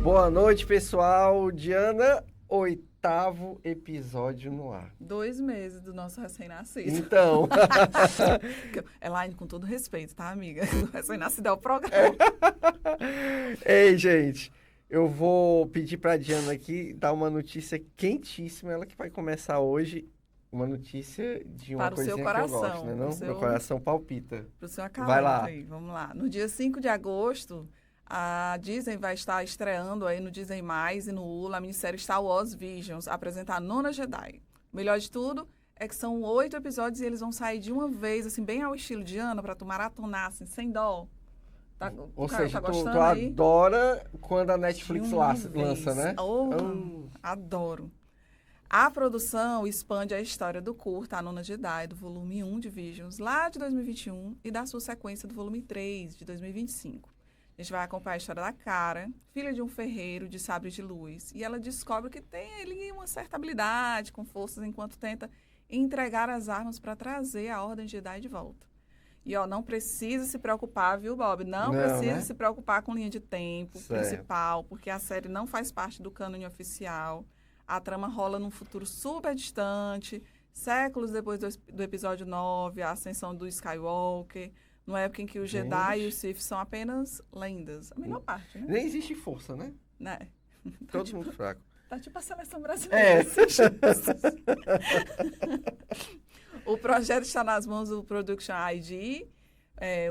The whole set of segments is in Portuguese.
Boa noite, pessoal. Diana, 8º episódio no ar. 2 meses do nosso recém-nascido. Então. Elaine, com todo respeito, tá, amiga? O recém-nascido é o programa. Ei, gente, eu vou pedir pra Diana aqui dar uma notícia quentíssima. Ela que vai começar hoje. Uma notícia de uma Para o seu coisinha que eu coração, gosto, né? Não? seu- Meu coração palpita. Pro seu acalento Vai lá. aí, vamos lá. No dia 5 de agosto, a Disney vai estar estreando aí no Disney+, e no Hulu, a minissérie Star Wars Visions, apresentar a Nona Jedi. O melhor de tudo é que são 8 episódios e eles vão sair de uma vez, assim, bem ao estilo de Ana, pra tu maratonar, assim, sem dó. Ou seja, tu gostando aí? adora quando a Netflix De uma lança, vez. né? Adoro. A produção expande a história do curta A Nona Jedi, do volume 1 de Visions, lá de 2021, e da sua sequência do volume 3, de 2025. A gente vai acompanhar a história da Cara, filha de um ferreiro de sabre de luz, e ela descobre que tem ali uma certa habilidade com forças enquanto tenta entregar as armas para trazer a Ordem Jedi de volta. E, ó, não precisa se preocupar, viu, Bob? Não precisa né? se preocupar com linha de tempo Certo. principal, porque a série não faz parte do cânone oficial. A trama rola num futuro super distante, séculos depois do episódio 9, a ascensão do Skywalker, numa época em que os Jedi e os Sith são apenas lendas. A melhor parte, né? Nem existe força, né? Né? Todo mundo fraco. Tá tipo a seleção brasileira. O projeto está nas mãos do Production ID,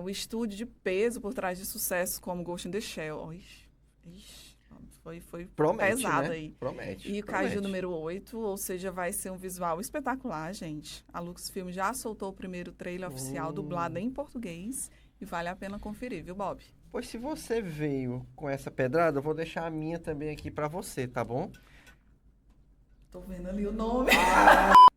o estúdio de peso por trás de sucessos como Ghost in the Shell. Foi Promete, pesado né? aí. Promete. E o Kaiju número 8, ou seja, vai ser um visual espetacular, gente. A Lucasfilm já soltou o primeiro trailer oficial dublado em português e vale a pena conferir, viu, Bob? Pois se você veio com essa pedrada, eu vou deixar a minha também aqui pra você, tá bom? Tô vendo ali o nome.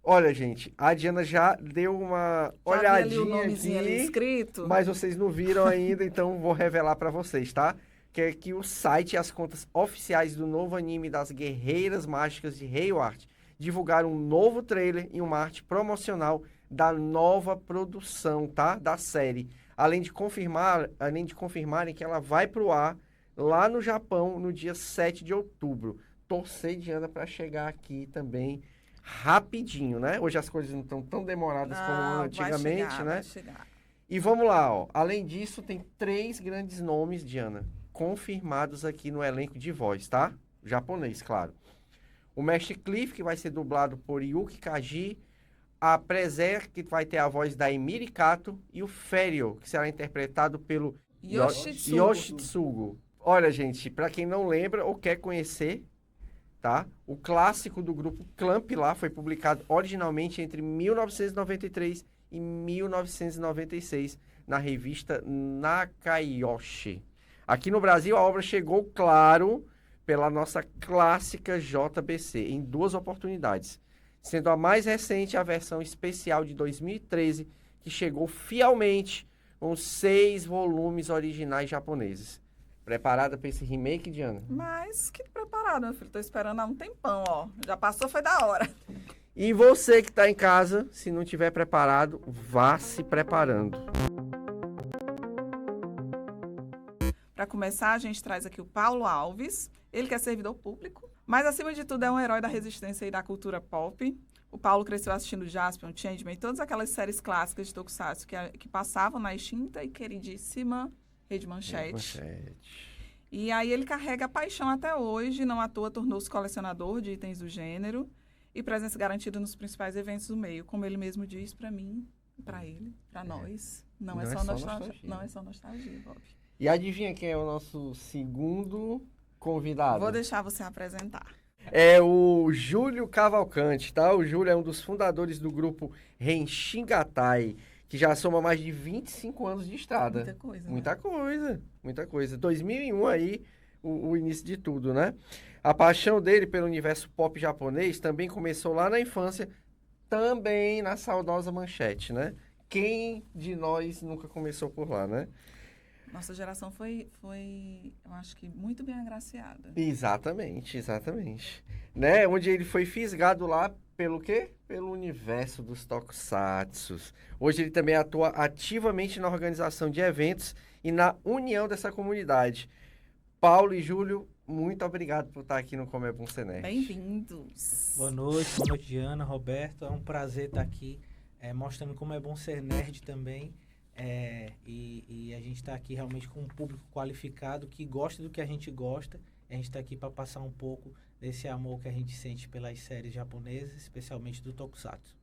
Olha, gente, a Diana já deu uma Já vi ali olhadinha o nomezinho ali aqui, escrito. mas vocês não viram ainda, então vou revelar pra vocês, tá? Que é que o site e as contas oficiais do novo anime das Guerreiras Mágicas de Hayward divulgaram um novo trailer e uma arte promocional da nova produção, tá? Da série. Além de confirmarem que ela vai pro ar lá no Japão no dia 7 de outubro. Torcer, Diana, para chegar aqui também rapidinho, né? Hoje as coisas não estão tão demoradas como antigamente, né? Vai chegar. E vamos lá, ó. Além disso, tem 3 grandes nomes, Diana, confirmados aqui no elenco de voz, tá? Japonês, claro. O Mestre Cliff, que vai ser dublado por Yuki Kaji. A Prezer, que vai ter a voz da Emiri Kato. E o Ferio, que será interpretado pelo Yoshitsugu. Olha, gente, para quem não lembra ou quer conhecer, tá? O clássico do grupo Clamp lá foi publicado originalmente entre 1993 e 1996 na revista Nakayoshi. Aqui no Brasil, a obra chegou, claro, pela nossa clássica JBC, em 2 oportunidades, sendo a mais recente a versão especial de 2013, que chegou fielmente com 6 volumes originais japoneses. Preparada para esse remake, Diana? Mas que preparado, meu filho. Tô esperando há um tempão, ó. Já passou, foi da hora. E você que está em casa, se não tiver preparado, vá se preparando. Para começar, a gente traz aqui o Paulo Alves. Ele que é servidor público, mas acima de tudo é um herói da resistência e da cultura pop. O Paulo cresceu assistindo Jaspion, Changeman e todas aquelas séries clássicas de Tokusatsu que passavam na extinta e queridíssima Rede Manchete. E aí ele carrega a paixão até hoje, não à toa tornou-se colecionador de itens do gênero e presença garantida nos principais eventos do meio, como ele mesmo diz para mim, para ele, para nós. Não é só nostalgia. Não é só nostalgia, Bob. E adivinha quem é o nosso segundo convidado? Vou deixar você apresentar. É o Júlio Cavalcante, tá? O Júlio é um dos fundadores do grupo Renshingatai, que já soma mais de 25 anos de estrada. Muita coisa, Muita né? coisa, muita coisa. 2001 aí, o início de tudo, né? A paixão dele pelo universo pop japonês também começou lá na infância, também na saudosa Manchete, né? Quem de nós nunca começou por lá, né? Nossa geração foi, eu acho que muito bem agraciada. Exatamente, exatamente. Né? Onde ele foi fisgado lá pelo quê? Pelo universo dos Tokusatsu. Hoje ele também atua ativamente na organização de eventos e na união dessa comunidade. Paulo e Júlio, muito obrigado por estar aqui no Como é Bom Ser Nerd. Bem-vindos. Boa noite, Diana, Roberto. É um prazer estar aqui mostrando como é bom ser nerd também. E a gente está aqui realmente com um público qualificado que gosta do que a gente gosta. A gente está aqui para passar um pouco desse amor que a gente sente pelas séries japonesas, especialmente do Tokusatsu.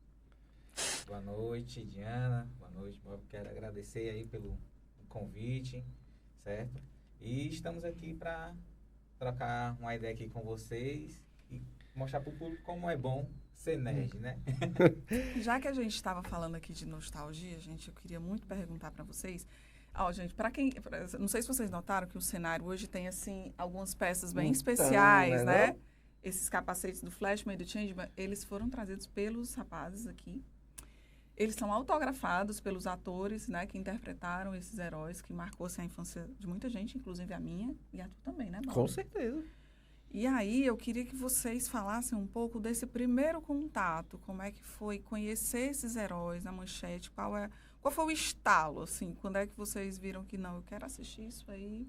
Boa noite, Diana. Boa noite, Bob. Quero agradecer aí pelo convite, certo? E estamos aqui para trocar uma ideia aqui com vocês e mostrar para o público como é bom ser nerd, né? Já que a gente estava falando aqui de nostalgia, gente, eu queria muito perguntar para vocês. Ó, gente, não sei se vocês notaram que o cenário hoje tem, assim, algumas peças bem especiais, né? Esses capacetes do Flashman e do Changeman, eles foram trazidos pelos rapazes aqui. Eles são autografados pelos atores, né, que interpretaram esses heróis, que marcou-se a infância de muita gente, inclusive a minha e a tu também, né, Bob? Com certeza. E aí, eu queria que vocês falassem um pouco desse primeiro contato, como é que foi conhecer esses heróis na Manchete, qual foi o estalo, assim, quando é que vocês viram que, não, eu quero assistir isso aí,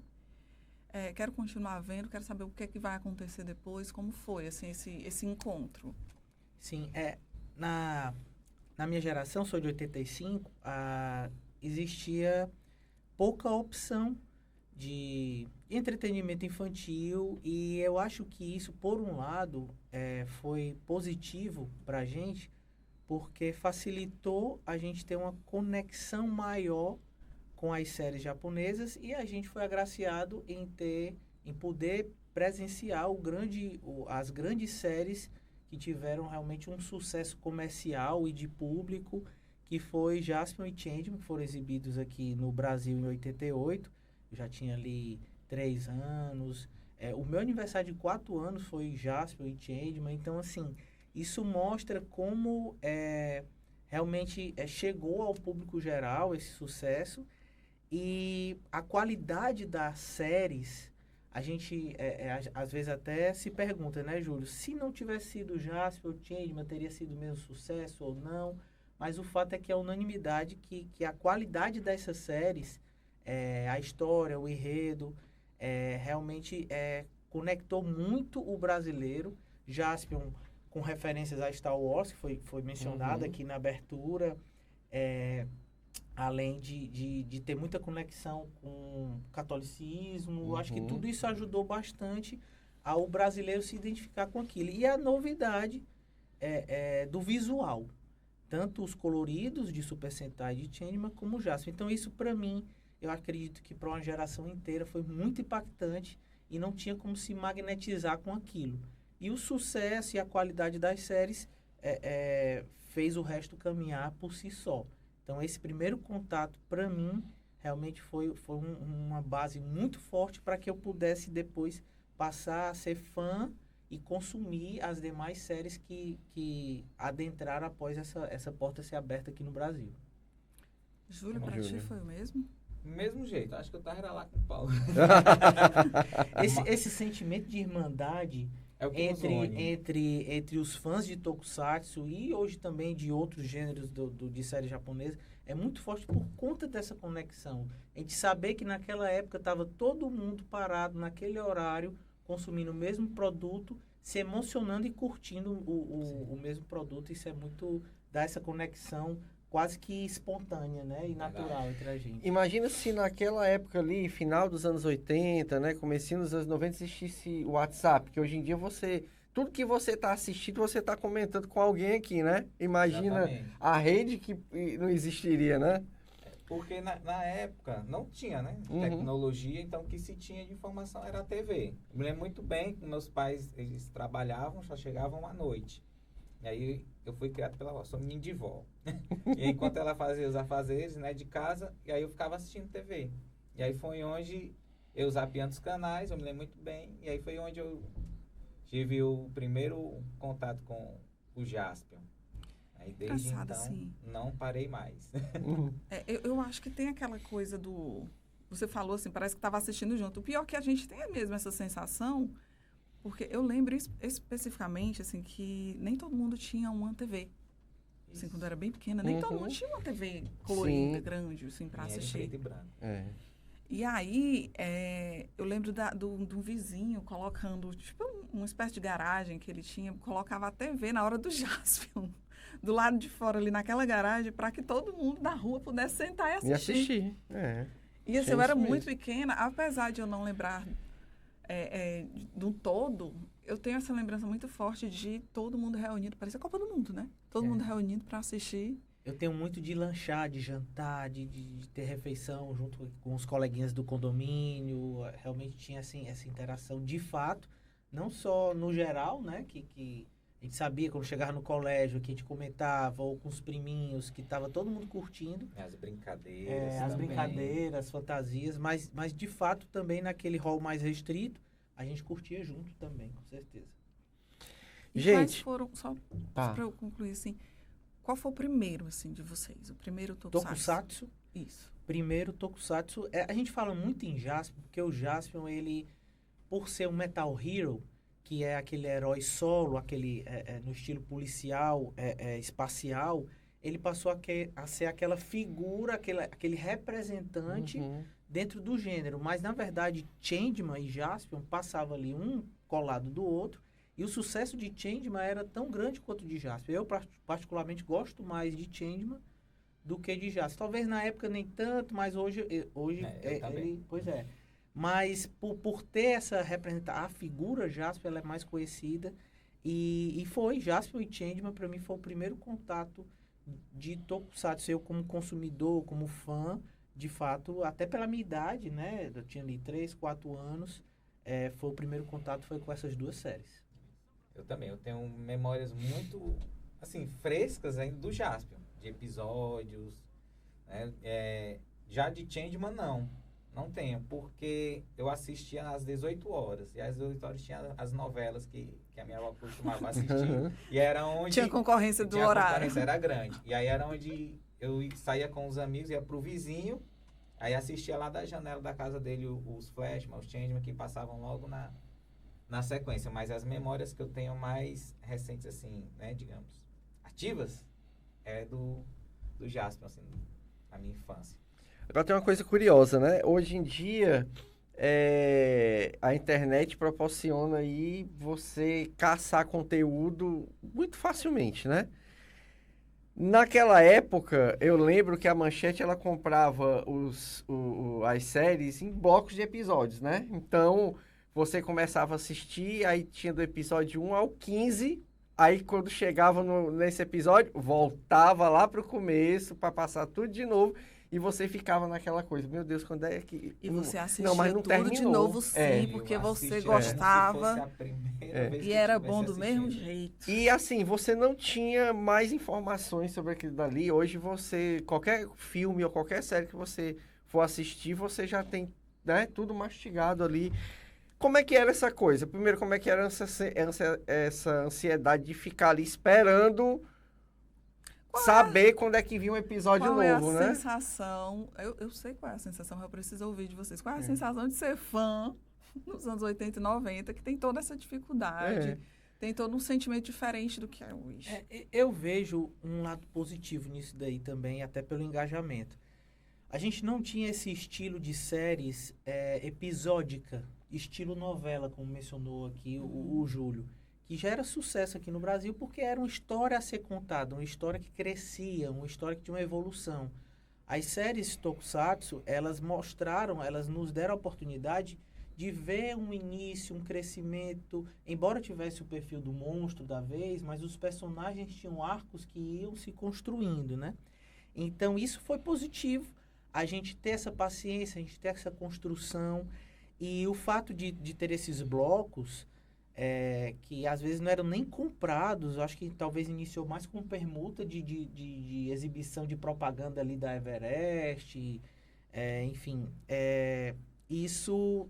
quero continuar vendo, quero saber o que é que vai acontecer depois, como foi, assim, esse encontro? Sim, na minha geração, sou de 85, existia pouca opção de entretenimento infantil e eu acho que isso, por um lado, foi positivo para a gente, porque facilitou a gente ter uma conexão maior com as séries japonesas e a gente foi agraciado em poder presenciar as grandes séries que tiveram realmente um sucesso comercial e de público, que foi Jaspion e Changeman, que foram exibidos aqui no Brasil em 88. Eu já tinha ali 3 anos. O meu aniversário de 4 anos foi Jaspion e Changeman. Então, assim, isso mostra como realmente chegou ao público geral esse sucesso. E a qualidade das séries, a gente às vezes até se pergunta, né, Júlio? Se não tivesse sido Jaspion ou Changeman, teria sido o mesmo sucesso ou não? Mas o fato é que é unanimidade que a qualidade dessas séries, a história, o enredo, realmente conectou muito o brasileiro. Jaspion, com referências a Star Wars, que foi mencionado aqui na abertura, além de ter muita conexão com o catolicismo, acho que tudo isso ajudou bastante ao brasileiro se identificar com aquilo. E a novidade do visual, tanto os coloridos de Super Sentai e de Changeman, como o Jaspion. Então isso, para mim, eu acredito que para uma geração inteira foi muito impactante e não tinha como se magnetizar com aquilo. E o sucesso e a qualidade das séries fez o resto caminhar por si só. Então, esse primeiro contato, para mim, realmente foi uma base muito forte para que eu pudesse depois passar a ser fã e consumir as demais séries que adentraram após essa porta ser aberta aqui no Brasil. Júlio, para ti foi o mesmo? Mesmo jeito, acho que eu tava lá com o Paulo. Esse sentimento de irmandade entre os fãs de Tokusatsu e hoje também de outros gêneros de série japonesa é muito forte por conta dessa conexão. A gente saber que naquela época estava todo mundo parado naquele horário, consumindo o mesmo produto, se emocionando e curtindo o mesmo produto. Isso é muito, dá essa conexão quase que espontânea, né? E natural entre a gente. Imagina se naquela época ali, final dos anos 80, né? Comecinho dos anos 90, existisse o WhatsApp, que hoje em dia tudo que você está assistindo, você está comentando com alguém aqui, né? Imagina a rede que não existiria, né? Porque na época não tinha, né? Tecnologia, então o que se tinha de informação era a TV. Eu me lembro muito bem que meus pais, eles trabalhavam, só chegavam à noite. E aí eu fui criado pela avó, sou menino de vó. E enquanto ela fazia os afazeres, né, de casa, e aí eu ficava assistindo TV. E aí foi onde eu zapeando os canais, eu me lembro muito bem, e aí foi onde eu tive o primeiro contato com o Jaspion. Aí desde então, assim. não parei mais. Eu acho que tem aquela coisa do você falou assim, parece que estava assistindo junto. O pior é que a gente tem mesmo essa sensação, porque eu lembro especificamente, assim, que nem todo mundo tinha uma TV. Assim, quando eu era bem pequena, nem todo mundo tinha uma TV colorida, Sim. grande, assim, para Era em assistir. preto e branco. É. E aí, eu lembro do vizinho colocando, tipo, uma espécie de garagem que ele tinha, colocava a TV na hora do Jaspion, do lado de fora ali naquela garagem, para que todo mundo da rua pudesse sentar e E assistir. assistir. É. E assim, Tinha eu era isso muito mesmo. pequena, apesar de eu não lembrar do todo, eu tenho essa lembrança muito forte de todo mundo reunido, parecia a Copa do Mundo, né? Todo mundo reunido para assistir. Eu tenho muito de lanchar, de jantar, de ter refeição junto com os coleguinhas do condomínio. Realmente tinha assim, essa interação de fato, não só no geral, né? Que a gente sabia quando chegava no colégio, que a gente comentava, ou com os priminhos, que estava todo mundo curtindo. As brincadeiras. As também. brincadeiras, fantasias, mas de fato também naquele hall mais restrito, a gente curtia junto também, com certeza. E Gente, quais foram, só Tá. para eu concluir assim, qual foi o primeiro, assim, de vocês? O primeiro Tokusatsu? Tokusatsu. Isso. Primeiro, Tokusatsu. A gente fala muito em Jaspion, porque o Jaspion, ele, por ser um Metal Hero, que é aquele herói solo, aquele no estilo policial, espacial, ele passou a ser aquela figura, aquele representante Uhum. dentro do gênero. Mas, na verdade, Changeman e Jaspion passavam ali um colado do outro, e o sucesso de Changeman era tão grande quanto o de Jaspion. Eu, particularmente, gosto mais de Changeman do que de Jaspion. Talvez na época nem tanto, mas hoje eu também. ele... Pois é. Mas por ter essa representação, a figura Jaspion, ela é mais conhecida. E Jaspion e Changeman, para mim, foi o primeiro contato de Tokusatsu. Eu, como consumidor, como fã, de fato, até pela minha idade, né? Eu tinha ali 3, 4 anos. Foi o primeiro contato foi com essas duas séries. Eu também, eu tenho memórias muito, assim, frescas ainda do Jaspion, de episódios, né? Já de Changeman, não tenho, porque eu assistia às 18 horas, e às 18 horas tinha as novelas que a minha avó costumava assistir, e era onde... Tinha concorrência do a horário. concorrência era grande, e aí era onde eu saía com os amigos, ia pro vizinho, aí assistia lá da janela da casa dele os Flashman, os Changeman, que passavam logo na sequência, mas as memórias que eu tenho mais recentes, assim, né, digamos, ativas, é do Jaspion, assim, na minha infância. Agora tem uma coisa curiosa, né? Hoje em dia, a internet proporciona aí você caçar conteúdo muito facilmente, né? Naquela época, eu lembro que a Manchete, ela comprava as séries em blocos de episódios, né? Então, você começava a assistir, aí tinha do episódio 1 ao 15, aí quando chegava nesse episódio, voltava lá pro começo para passar tudo de novo, e você ficava naquela coisa, meu Deus, quando é que... E você assistia não, mas não tudo de terminou. novo, sim, É. porque Eu você assisti gostava. como se fosse a primeira vez E que era eu bom do estivesse mesmo assistindo. jeito. E assim, você não tinha mais informações sobre aquilo dali. Hoje qualquer filme ou qualquer série que você for assistir, você já tem, né, tudo mastigado ali. Como é que era essa coisa? Primeiro, como é que era essa ansiedade de ficar ali esperando saber quando é que vinha um episódio Qual novo, é a né? sensação? Eu sei qual é a sensação, mas eu preciso ouvir de vocês. Qual é a sensação de ser fã nos anos 80 e 90, que tem toda essa dificuldade, tem todo um sentimento diferente do que é hoje. Eu vejo um lado positivo nisso daí também, até pelo engajamento. A gente não tinha esse estilo de séries episódica, estilo novela, como mencionou aqui o Júlio, que já era sucesso aqui no Brasil porque era uma história a ser contada, uma história que crescia, uma história que tinha uma evolução. As séries Tokusatsu, elas nos deram a oportunidade de ver um início, um crescimento, embora tivesse o perfil do monstro da vez, mas os personagens tinham arcos que iam se construindo, né? Então, isso foi positivo, a gente ter essa paciência, a gente ter essa construção, e o fato de ter esses blocos, que às vezes não eram nem comprados, eu acho que talvez iniciou mais com permuta de exibição de propaganda ali da Everest, enfim, isso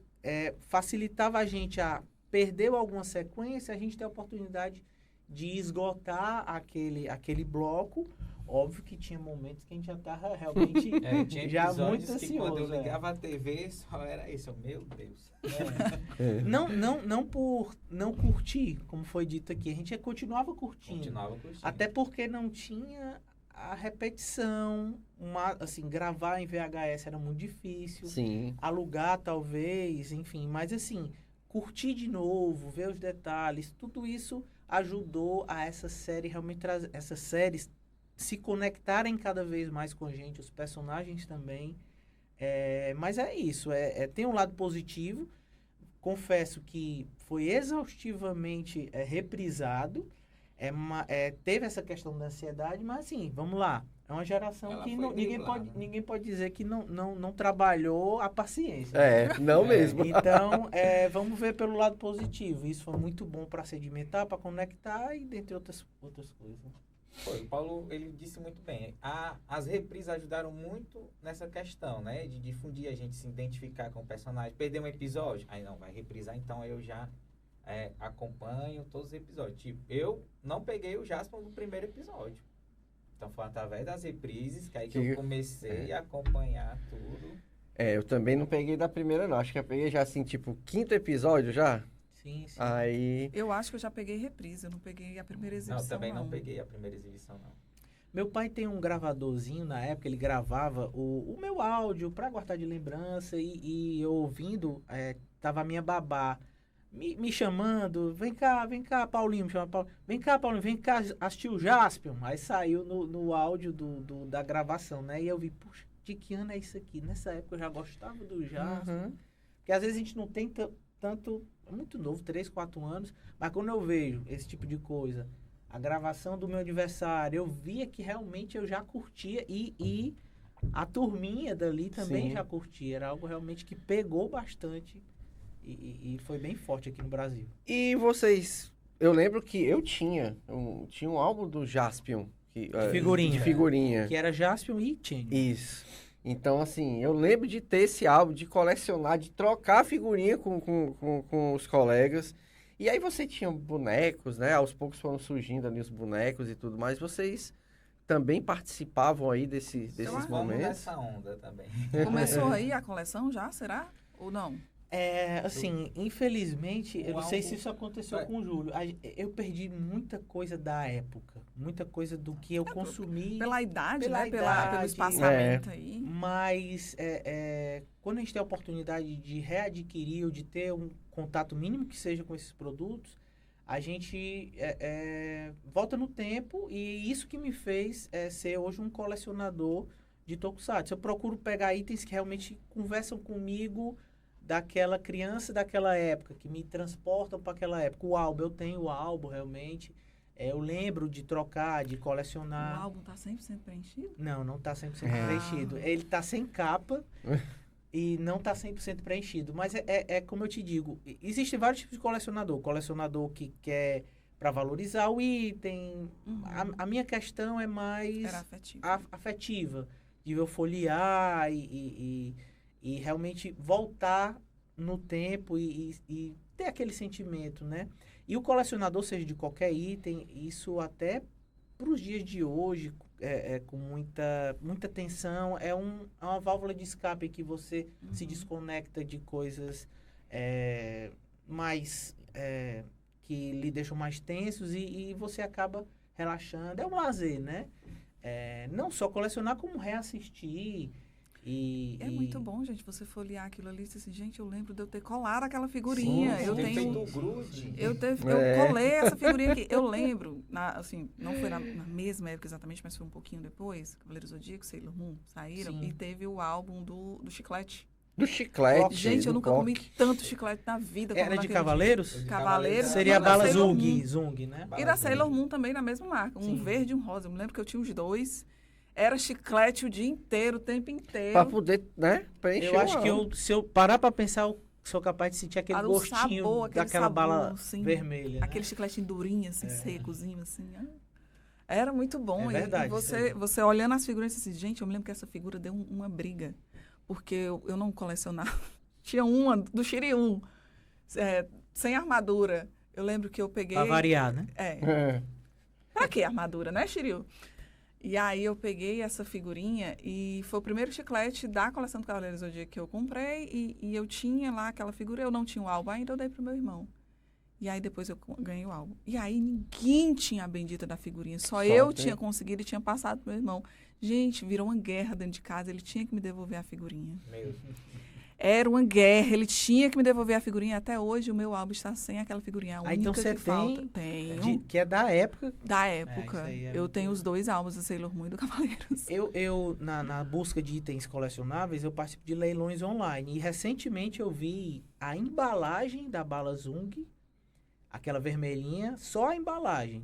facilitava a gente a perder alguma sequência, a gente ter a oportunidade de esgotar aquele bloco, Óbvio que tinha momentos que a gente já tava realmente Tinha já episódios muito que quando eu ansioso. ligava a TV, só era isso. Meu Deus. Não por não curtir, como foi dito aqui. A gente continuava curtindo. Continuava curtindo. Até porque não tinha a repetição. Assim, gravar em VHS era muito difícil. Sim. Alugar, talvez, enfim. Mas, assim, curtir de novo, ver os detalhes, tudo isso ajudou a essa série realmente trazer... Essas séries se conectarem cada vez mais com a gente, os personagens também. Mas é isso, tem um lado positivo. Confesso que foi exaustivamente reprisado. Teve essa questão da ansiedade, mas assim, vamos lá. É uma geração Ela que foi driblada, né? ninguém pode dizer que não trabalhou a paciência. Não mesmo. Então, vamos ver pelo lado positivo. Isso foi muito bom para sedimentar, para conectar e dentre outras coisas. Foi, o Paulo, ele disse muito bem. As reprises ajudaram muito nessa questão, né? De difundir, a gente se identificar com o personagem. Perder um episódio? Aí não, vai reprisar, então eu já acompanho todos os episódios. Tipo, eu não peguei o Jasper no primeiro episódio. Então foi através das reprises que eu comecei a acompanhar tudo. Eu também não peguei da primeira, não. Acho que eu peguei já, assim, tipo, 5º episódio já. Sim. Aí... Eu acho que eu já peguei reprise, eu não peguei a primeira exibição, Não, também não peguei a primeira exibição, não. Meu pai tem um gravadorzinho, na época ele gravava o meu áudio para guardar de lembrança e eu ouvindo, tava a minha babá me chamando, vem cá, Paulinho, me chama Paulinho, vem cá, Paulinho, vem cá assistir o Jaspion. Aí saiu no áudio da gravação, né? E eu vi, puxa, de que ano é isso aqui? Nessa época eu já gostava do Jaspion. Porque às vezes a gente não tem tanto, é muito novo, 3, 4 anos, mas quando eu vejo esse tipo de coisa, a gravação do meu aniversário, eu via que realmente eu já curtia e a turminha dali também Sim. já curtia. Era algo realmente que pegou bastante e foi bem forte aqui no Brasil. E vocês... Eu lembro que eu tinha um álbum do Jaspion. Figurinha. De figurinha. Que era Jaspion e Change. Isso. Então, assim, eu lembro de ter esse álbum, de colecionar, de trocar figurinha com os colegas. E aí você tinha bonecos, né? Aos poucos foram surgindo ali os bonecos e tudo mais. Vocês também participavam aí desses Vamos momentos? nessa onda também. Começou aí a coleção já, será? Ou não? Assim, infelizmente, eu não sei álbum- se isso aconteceu com o Júlio. Eu perdi muita coisa da época. Muita coisa do que eu consumi. Pela idade, Pela né? Pelo idade, espaçamento aí. Mas quando a gente tem a oportunidade de readquirir ou de ter um contato mínimo que seja com esses produtos, a gente volta no tempo e isso que me fez ser hoje um colecionador de tokusatsu. Eu procuro pegar itens que realmente conversam comigo daquela criança daquela época, que me transportam para aquela época. O álbum, eu tenho o álbum realmente. Eu lembro de trocar, de O colecionar. álbum tá 100% preenchido? Não tá 100% É. preenchido. Ele tá sem capa e não tá 100% preenchido. Mas é como eu te digo, existem vários tipos de colecionador. Colecionador que quer para valorizar o item. Uhum. A minha questão é mais Era afetivo. afetiva. De eu folhear e realmente voltar no tempo e ter aquele sentimento, né? E o colecionador, seja de qualquer item, isso até para os dias de hoje, com muita tensão, é uma válvula de escape que você se desconecta de coisas mais que lhe deixam mais tensos e você acaba relaxando. É um lazer, né? Não só colecionar, como reassistir. É muito bom, gente, você folhear aquilo ali e dizer assim, gente, eu lembro de eu ter colado aquela figurinha. Sim, eu sim. tenho. Feito grude. Eu colei essa figurinha aqui. Eu lembro, assim, não foi na mesma época exatamente, mas foi um pouquinho depois. Cavaleiro Zodíaco, Sailor Moon saíram Sim. e teve o álbum do chiclete. Do chiclete. Gente, eu do nunca coque. comi tanto chiclete na vida. como Era de naquele Cavaleiros? dia. Cavaleiros. Seria a Não, da bala Sailor Zung, Moon. Zung, né? E da Sailor Moon também na mesma marca. Um Sim. verde e um rosa. Eu me lembro que eu tinha os dois. Era chiclete o dia inteiro, o tempo inteiro. Pra poder, né, preencher Eu acho o que álbum. se eu parar pra pensar, eu sou capaz de sentir aquele O gostinho sabor, aquele daquela sabor, bala assim, vermelha. Aquele chicletezinho durinho, assim, secozinho, assim. Era muito bom. É verdade, E isso aí. você olhando as figuras, assim, gente, eu me lembro que essa figura deu uma briga. Porque eu não colecionava. Tinha uma do Shiryu, sem armadura. Eu lembro que eu peguei... Pra variar, né? É. Pra que armadura, né, Shiryu? E aí eu peguei essa figurinha e foi o primeiro chiclete da coleção do Cavaleiros do Zodíaco que eu comprei e eu tinha lá aquela figura, eu não tinha o álbum ainda, eu dei pro meu irmão. E aí depois eu ganhei o álbum. E aí ninguém tinha a bendita da figurinha, só eu tinha conseguido e tinha passado pro meu irmão. Gente, virou uma guerra dentro de casa, ele tinha que me devolver a figurinha. Era uma guerra, ele tinha que me devolver a figurinha. Até hoje o meu álbum está sem aquela figurinha. A única então você que falta. Tenho. que é da época. Da época. Isso aí é eu muito tenho os 2 álbuns do Sailor Moon e do Cavaleiros. Eu na busca de itens colecionáveis, eu participo de leilões online. E recentemente eu vi a embalagem da bala Zung, aquela vermelhinha, só a embalagem.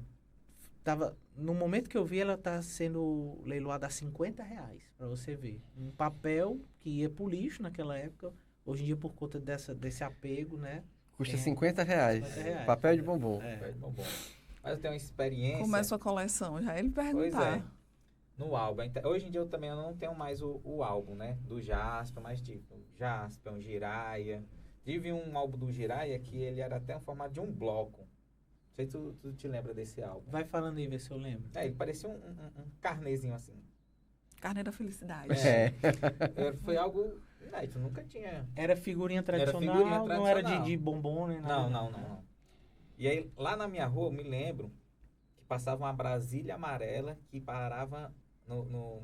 No momento que eu vi, ela está sendo leiloada a R$50, para você ver. Um papel que ia pro lixo naquela época. Hoje em dia, por conta desse apego, né? Custa R$50. R$50. Papel de bombom. Papel de bombom. Mas eu tenho uma experiência... Como é a sua coleção? Já ele Pois perguntar. é. No álbum. Hoje em dia eu não tenho mais o álbum, né? Do Jaspion, mas tipo, Jaspion, Jiraiya. Tive um álbum do Jiraiya que ele era até em formato de um bloco. Não sei se tu te lembra desse álbum. Vai falando aí, vê se eu lembro. Ele parecia um carnezinho assim. Carne da Felicidade. Foi algo inédito, nunca tinha. Era figurinha tradicional, figurinha não era tradicional. de bombom, né? Não. E aí, lá na minha rua, eu me lembro que passava uma Brasília amarela que parava no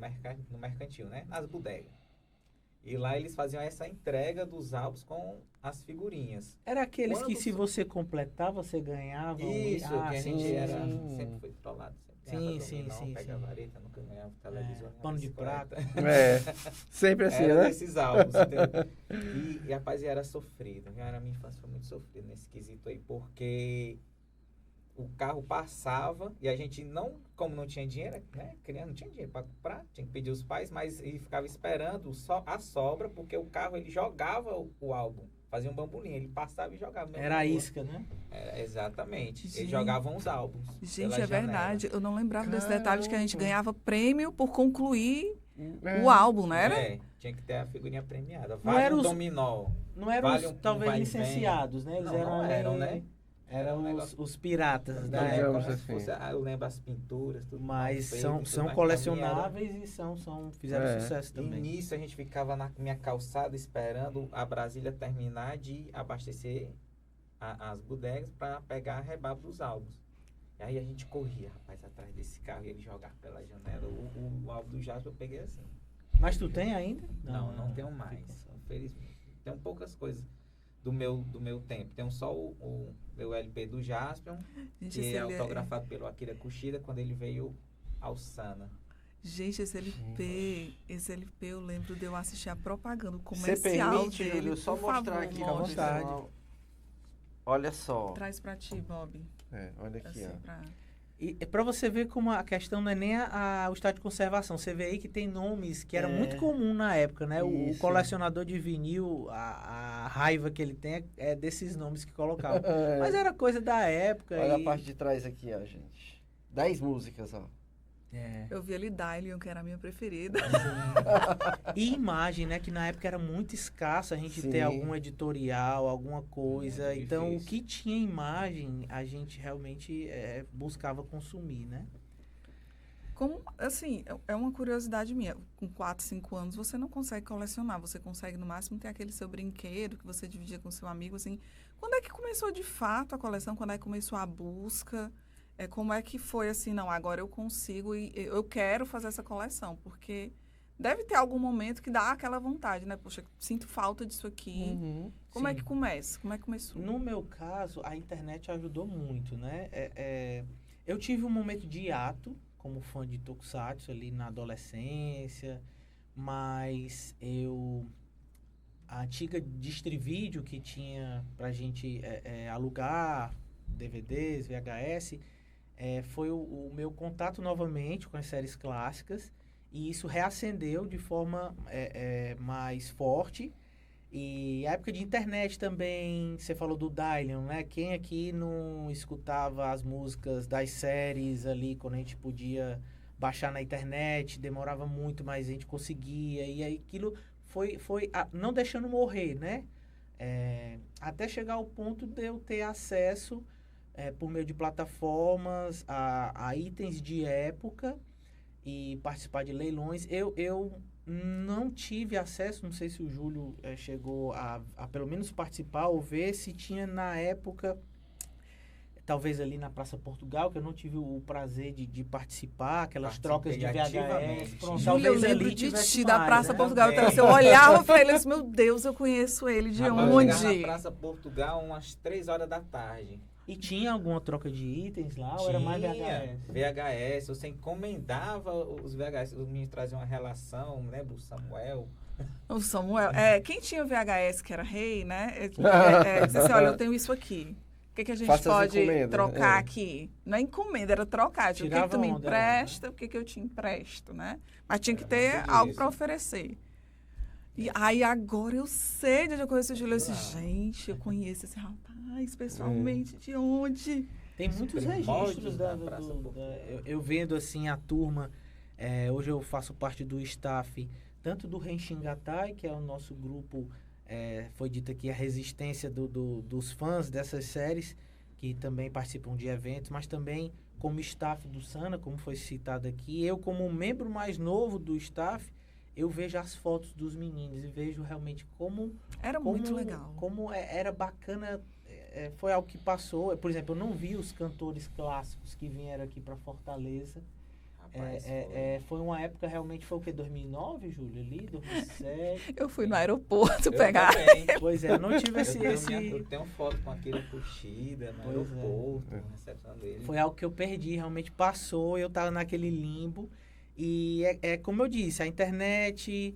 mercantil, né? Nas bodegas. E lá eles faziam essa entrega dos álbuns com as figurinhas. Era aqueles que se você completar, você ganhava. Isso, que a gente sim. sempre foi trollado. Sim. Pega a vareta, nunca ganhava televisão. Pano de prata. Sempre assim, Era né? desses álbuns, entendeu? E rapaz, era sofrido. A minha infância foi muito sofrida nesse quesito aí, porque o carro passava e a gente como não tinha dinheiro, né? Criança não tinha dinheiro para comprar, tinha que pedir os pais, mas ele ficava esperando a sobra, porque o carro ele jogava o álbum, fazia um bambolim, ele passava e jogava. Era a isca, né? Exatamente. Gente. Eles jogavam os álbuns. Gente, pela é verdade. Eu não lembrava desse detalhe de que a gente Caramba. ganhava prêmio por concluir o álbum, não era? Tinha que ter a figurinha premiada. Não era Um os- dominó. Não eram Vale talvez vai e vem. licenciados, né? Eles Não eram, né? Eram um negócio- os piratas da Digamos época. Como se assim. fosse, eu lembro as pinturas, tudo Mas mal feito, são tudo, mas pra mim colecionáveis e fizeram É. sucesso era- E também. nisso a gente ficava na minha calçada esperando a Brasília terminar de abastecer as bodegas para pegar a rebaba dos álbuns. E aí a gente corria, rapaz, atrás desse carro e ele jogava pela janela. O álbum do Jasper eu peguei assim. Mas tu tem ainda? Não tenho mais. Infelizmente. Tenho poucas coisas do meu tempo. Tenho só o meu LP do Jaspion, Gente, que esse é LP autografado pelo Akira Kushida quando ele veio ao Sana. Gente, esse LP eu lembro de eu assistir a propaganda, o Você comercial permite, dele. Júlio, só por mostrar favor, aqui Fica à pra mostra. vontade. Olha só. Traz pra ti, Bob. Olha aqui, Assim, ó. pra... E é pra você ver como a questão não é nem o estado de conservação. Você vê aí que tem nomes que era muito comum na época, né? O Isso. colecionador de vinil, a raiva que ele tem é desses nomes que colocavam. Mas era coisa da época. Olha e... a parte de trás aqui, ó, gente. 10 músicas, ó. É. Eu vi ali Dylion, que era a minha preferida. E imagem, né? Que na época era muito escasso a gente Sim. ter algum editorial, alguma coisa. Muito Então, o difícil. que tinha imagem, a gente realmente buscava consumir, né? Como, assim, é uma curiosidade minha. Com 4, 5 anos, você não consegue colecionar. Você consegue, no máximo, ter aquele seu brinquedo que você dividia com seu amigo, assim. Quando é que começou, de fato, a coleção? Quando é que começou a busca? Como é que foi, assim, não, agora eu consigo e eu quero fazer essa coleção? Porque deve ter algum momento que dá aquela vontade, né? Poxa, sinto falta disso aqui. Como é Sim. que começa? Como é que começou? No meu caso, a internet ajudou muito, né? Eu tive um momento de hiato, como fã de Tokusatsu ali na adolescência, mas a antiga Distrivídeo que tinha pra gente alugar DVDs, VHS, foi o meu contato novamente com as séries clássicas, e isso reacendeu de forma mais forte. E a época de internet também, você falou do Dylion, né? Quem aqui não escutava as músicas das séries ali, quando a gente podia baixar na internet, demorava muito, mas a gente conseguia. E aí aquilo foi não deixando morrer, né? Até chegar ao ponto de eu ter acesso, por meio de plataformas, a itens de época. e participar de leilões. Eu não tive acesso, não sei se o Júlio chegou a pelo menos participar ou ver se tinha na época, talvez ali na Praça Portugal, que eu não tive o prazer de participar, aquelas trocas de VHS. Pronto, Júlia, eu talvez lembro ali de tivesse ti da mais, Praça né? Portugal. Então, Também. assim, eu olhava pra ele e disse, meu Deus, eu conheço ele de Rapaz, eu chegava onde? na Praça Portugal umas 3 horas da tarde. E tinha alguma troca de itens lá ou era mais VHS? VHS, você encomendava os VHS, os meninos traziam uma relação, lembra o Samuel? O Samuel. Quem tinha o VHS, que era rei, né? Disse assim, olha, eu tenho isso aqui. O que a gente Faça as pode encomendas, trocar é. aqui? Não é encomenda, era trocar. Tipo, o que Tirava tu me onda, né? empresta, o que eu te empresto, né? Mas tinha que Era ter muito algo disso. para oferecer. E aí agora eu sei de onde eu conheço o Júlio. Eu disse, Claro. gente, eu conheço esse rapaz pessoalmente. De onde? Tem muitos primórdios registros da Praça Portugal. eu vendo assim a turma. Hoje eu faço parte do staff tanto do Renshingatai, que é o nosso grupo, foi dito aqui a resistência dos fãs dessas séries, que também participam de eventos, mas também como staff do Sana, como foi citado aqui. Eu, como membro mais novo do staff, eu vejo as fotos dos meninos e vejo realmente como Era muito legal. como era bacana. Foi algo que passou. Por exemplo, eu não vi os cantores clássicos que vieram aqui para Fortaleza. Rapaz, Foi uma época, realmente, foi o quê? 2009, Júlio? Ali? 2007? Eu fui no aeroporto eu pegar. também. Pois é, eu não tive Eu tenho foto com aquele curtida no Pois é. aeroporto, recepção dele. Foi algo que eu perdi, realmente passou, eu tava naquele limbo. E como eu disse, a internet,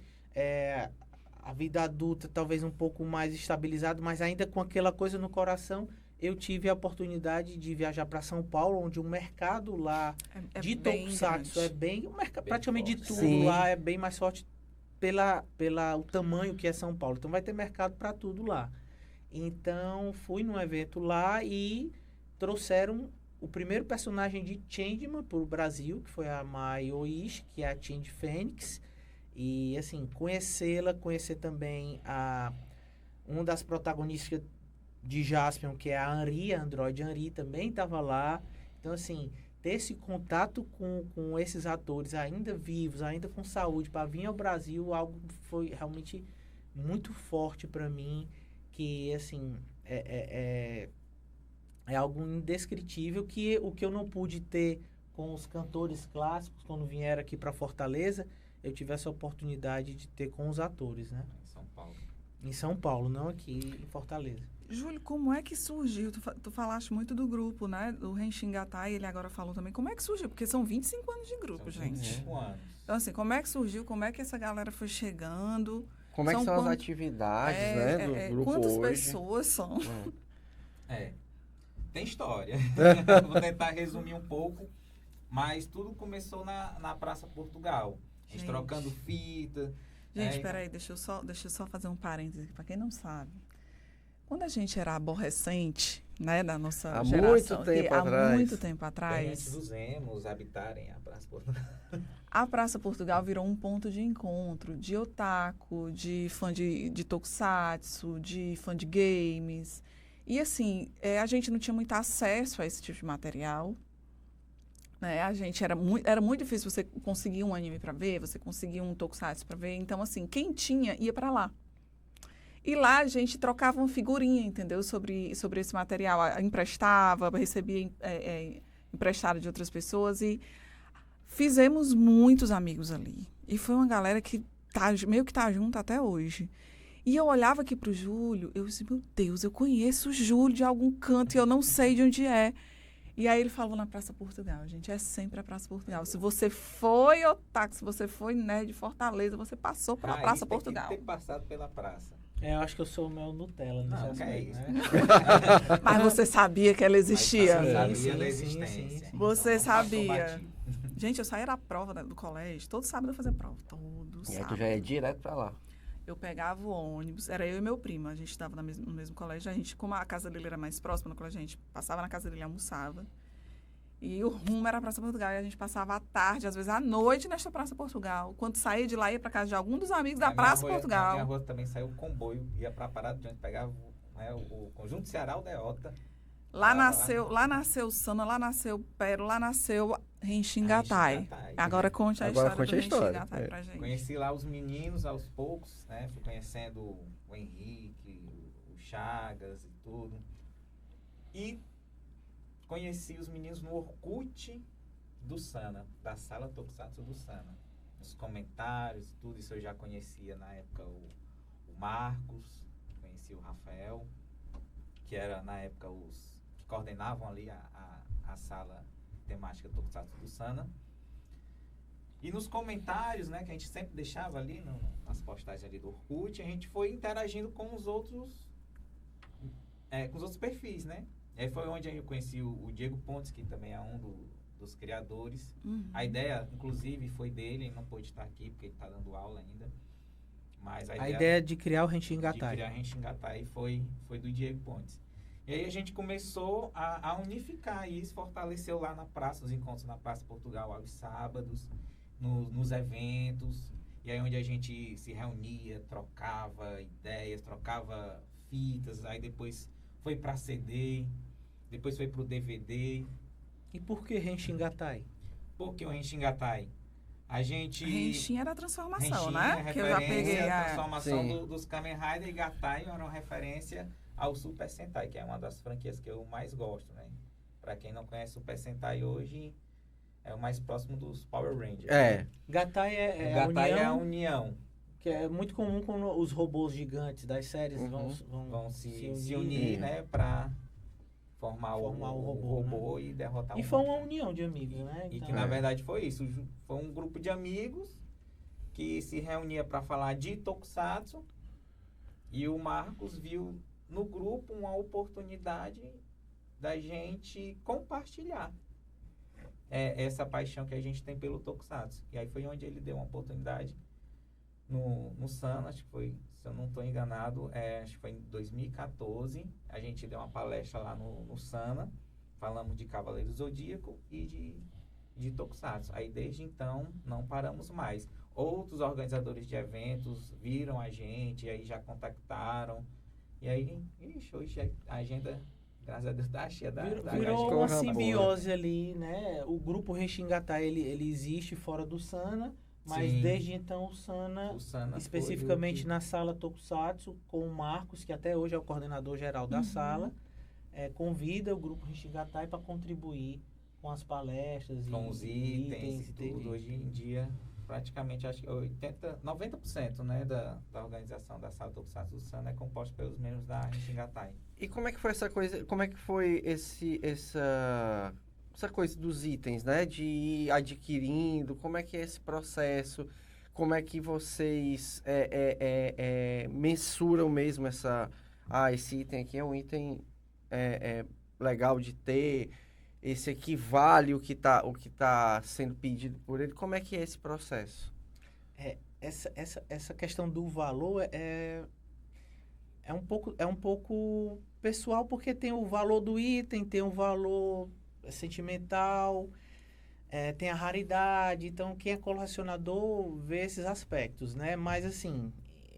a vida adulta talvez um pouco mais estabilizada, mas ainda com aquela coisa no coração, eu tive a oportunidade de viajar para São Paulo, onde o mercado lá de bem Tokusatsu grande. bem Bem praticamente de forte. tudo Sim. lá é bem mais forte o tamanho que é São Paulo. Então vai ter mercado para tudo lá. Então fui num evento lá e trouxeram o primeiro personagem de Changeman para o Brasil, que foi a Mai Oishi, que é a Change Fênix. E assim, conhecer também uma das protagonistas de Jaspion, que é a Anri, a Android Anri, também estava lá. Então, assim, ter esse contato com esses atores ainda vivos, ainda com saúde, para vir ao Brasil, algo foi realmente muito forte para mim, que, assim, é algo indescritível, que o que eu não pude ter com os cantores clássicos, quando vieram aqui para Fortaleza, eu tive essa oportunidade de ter com os atores, né? Em São Paulo. Em São Paulo, não aqui em Fortaleza. Júlio, como é que surgiu? Tu falaste muito do grupo, né? Do Renshingatai, ele agora falou também. Como é que surgiu? Porque são 25 anos de grupo, São gente. 25 anos. Então, assim, como é que surgiu? Como é que essa galera foi chegando? Como é que São são as quant- atividades, né, do grupo quantas hoje? pessoas são? Tem história. Vou tentar resumir um pouco, mas tudo começou na Praça Portugal. A gente Gente. trocando fita. Gente, né? peraí, deixa eu só fazer um parêntese aqui, pra quem não sabe. Quando a gente era aborrecente, né, da nossa Há geração, muito tempo há atrás. muito tempo Bem atrás, antes dos emos habitarem a Praça Portugal. a Praça Portugal virou um ponto de encontro de otaku, de fã de tokusatsu, de fã de games. E assim, a gente não tinha muito acesso a esse tipo de material. Né? A gente era muito difícil você conseguir um anime para ver, você conseguir um tokusatsu para ver. Então, assim, quem tinha ia para lá. E lá a gente trocava uma figurinha, entendeu? Sobre esse material. Emprestava, recebia emprestado de outras pessoas e fizemos muitos amigos ali. E foi uma galera que meio que tá junto até hoje. E eu olhava aqui pro Júlio, eu disse, meu Deus, eu conheço o Júlio de algum canto e eu não sei de onde é. E aí ele falou na Praça Portugal, gente, é sempre a Praça Portugal. Se você foi otaku, se você foi nerd de Fortaleza, você passou pela Praça Aí Portugal. Tem que ter passado pela praça. Eu acho que eu sou o mel Nutella nesse Não, aspecto, que é isso. né? Mas você sabia que ela existia. Mas sabia Sim, da sim, existência. sim. Você Então, não passou sabia. batido. Gente, eu saía da prova do colégio, todo sábado eu fazia prova, todo E aí tu sábado. já é direto pra lá. Eu pegava o ônibus, era eu e meu primo, a gente estava no mesmo colégio, como a casa dele era mais próxima do colégio, a gente passava na casa dele, almoçava. E o rumo era a Praça Portugal, e a gente passava a tarde, às vezes à noite, nesta Praça Portugal. Quando saía de lá, ia para casa de algum dos amigos da Na minha Praça rua- Na minha Portugal. rua também saiu o comboio, ia pra Parada de onde pegava o Conjunto Ceará Aldeota Lá Morava nasceu Sana, lá nasceu Pérola, lá nasceu Renxingatai. Renxingatai. Agora conte a Agora história conte do a história, Renxingatai é. pra gente. Conheci lá os meninos aos poucos, né? Fui conhecendo o Henrique, o Chagas e tudo. E conheci os meninos no Orkut do Sana, da sala Tokusatsu do Sana. Nos comentários, tudo isso eu já conhecia na época o Marcos, conheci o Rafael, que era na época os que coordenavam ali a sala temática Tokusatsu do Sana. E nos comentários, né, que a gente sempre deixava ali nas postagens ali do Orkut, a gente foi interagindo com os outros perfis, né? E aí foi onde eu conheci o Diego Pontes, que também é um dos criadores. Uhum. A ideia, inclusive, foi dele, ele não pôde estar aqui porque ele está dando aula ainda. Mas A ideia de criar o de Renxingatai. criar Renxingatai foi do Diego Pontes. E aí a gente começou a unificar isso, fortaleceu lá na praça, os encontros na Praça Portugal aos sábados, nos eventos, e aí onde a gente se reunia, trocava ideias, trocava fitas, aí depois foi para CD, depois foi para o DVD. E por que Renxingatai? Por que o Renxingatai? A gente... Renshin era a transformação, Renshin né? é Que eu já referência peguei. à transformação Sim. dos Kamen Rider, e Gatai era uma referência ao Super Sentai, que é uma das franquias que eu mais gosto, né? Pra quem não conhece o Super Sentai hoje, é o mais próximo dos Power Rangers. É. Gatai O a Gatai união, é a união. que é muito comum quando os robôs gigantes das séries Uhum. Vão se unir, né? Pra formar o robô, e derrotar E o foi uma monstro. união de amigos, né? E Então, que na verdade foi isso. Foi um grupo de amigos que se reunia para falar de Tokusatsu, e o Marcos viu no grupo uma oportunidade da gente compartilhar essa paixão que a gente tem pelo Tokusatsu. E aí foi onde ele deu uma oportunidade no Sana, acho que foi, se eu não estou enganado, acho que foi em 2014, a gente deu uma palestra lá no Sana, falamos de Cavaleiro Zodíaco e de Tokusatsu. Aí desde então não paramos mais. Outros organizadores de eventos viram a gente, e aí já contactaram, e aí, hoje a agenda, graças a Deus, tá cheia da virou agenda. uma Porra, simbiose ali, né? O grupo Renxingatai, ele existe fora do Sana, mas Sim. desde então o Sana, O Sana foi especificamente o que- na sala Tokusatsu, com o Marcos, que até hoje é o coordenador geral da sala, convida o grupo Renxingatai para contribuir com as palestras com os itens e tudo. tudo. Hoje em dia, praticamente, acho que 90%, né, da organização da sala Tokusatsu do Sana é composta pelos membros da Renxingatai. E como é que foi essa coisa, como é que foi essa coisa dos itens, né? De ir adquirindo, como é que é esse processo? Como é que vocês mensuram mesmo esse item aqui é um item legal de ter, esse aqui vale o que tá sendo pedido por ele, como é que é esse processo? Essa questão do valor é um pouco pessoal, porque tem o valor do item, tem o valor sentimental, tem a raridade. Então, quem é colecionador vê esses aspectos, né? Mas, assim,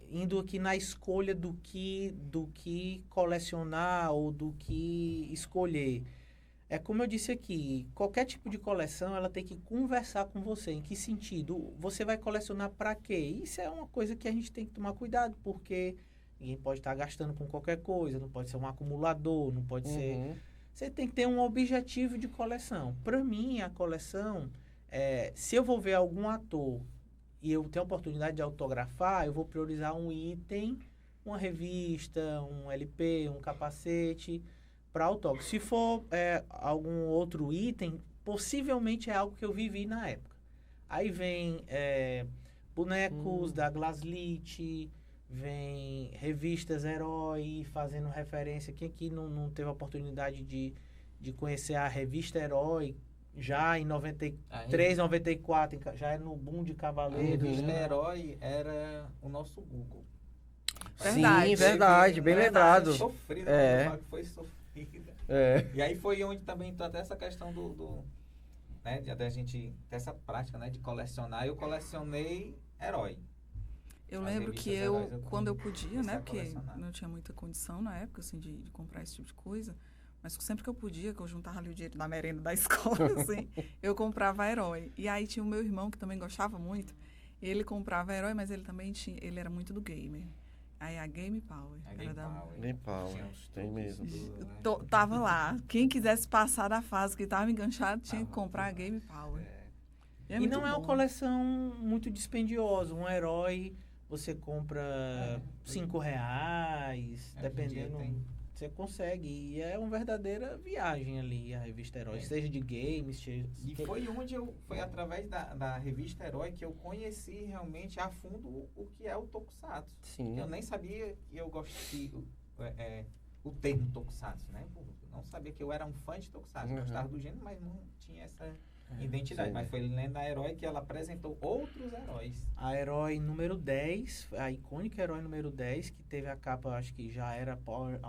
indo aqui na escolha do que colecionar ou do que escolher. Como eu disse aqui, qualquer tipo de coleção, ela tem que conversar com você. Em que sentido? Você vai colecionar para quê? Isso é uma coisa que a gente tem que tomar cuidado, porque ninguém pode estar gastando com qualquer coisa, não pode ser um acumulador, não pode ser... Uhum. Você tem que ter um objetivo de coleção. Para mim, a coleção, se eu vou ver algum ator e eu tenho a oportunidade de autografar, eu vou priorizar um item, uma revista, um LP, um capacete para autógrafo. Se for algum outro item, possivelmente é algo que eu vivi na época. Aí vem bonecos da Glaslit, vem revistas Herói, fazendo referência. Quem aqui não teve a oportunidade de conhecer a revista Herói, já em 93, 94, já é no boom de A Cavaleiros. revista né? Herói era o nosso Google. Verdade. Sim, verdade, bem Verdade. lembrado. Sofrida, que foi sofrida. E aí foi onde também entrou até essa questão né, da gente ter essa prática, né, de colecionar. Eu colecionei Herói. Eu As lembro que revistas Heróis eu quando eu podia, comecei né? a Porque colecionar. não tinha muita condição na época, assim, de comprar esse tipo de coisa. Mas sempre que eu podia, que eu juntava ali o dinheiro da merenda da escola, assim, eu comprava Herói. E aí tinha o meu irmão, que também gostava muito, ele comprava Herói, mas ele também tinha, ele era muito do gamer. Aí a Game Power. A era Game da- Power. Nem pau, Tinha uns tem truques mesmo. tudo, né? Tava lá. Quem quisesse passar da fase que tava enganchado, tinha que Tava comprar a tudo. Game Power. É. E, é E muito não é uma bom. coleção muito dispendiosa. Um herói, você compra R$ 5, Hoje em dia dependendo. tem. Você consegue. E é uma verdadeira viagem ali, a revista Herói. É. Seja de games, E foi através da revista Herói que eu conheci realmente a fundo o que é o Tokusatsu. Sim. Eu nem sabia que eu gostei o termo Tokusatsu, né? Eu não sabia que eu era um fã de Tokusatsu. Uhum. Gostava do gênero, mas não tinha essa É, identidade. sim. Mas foi lendo a Herói que ela apresentou outros heróis. A Herói número 10, a icônica Herói número 10, que teve a capa, acho que já era Power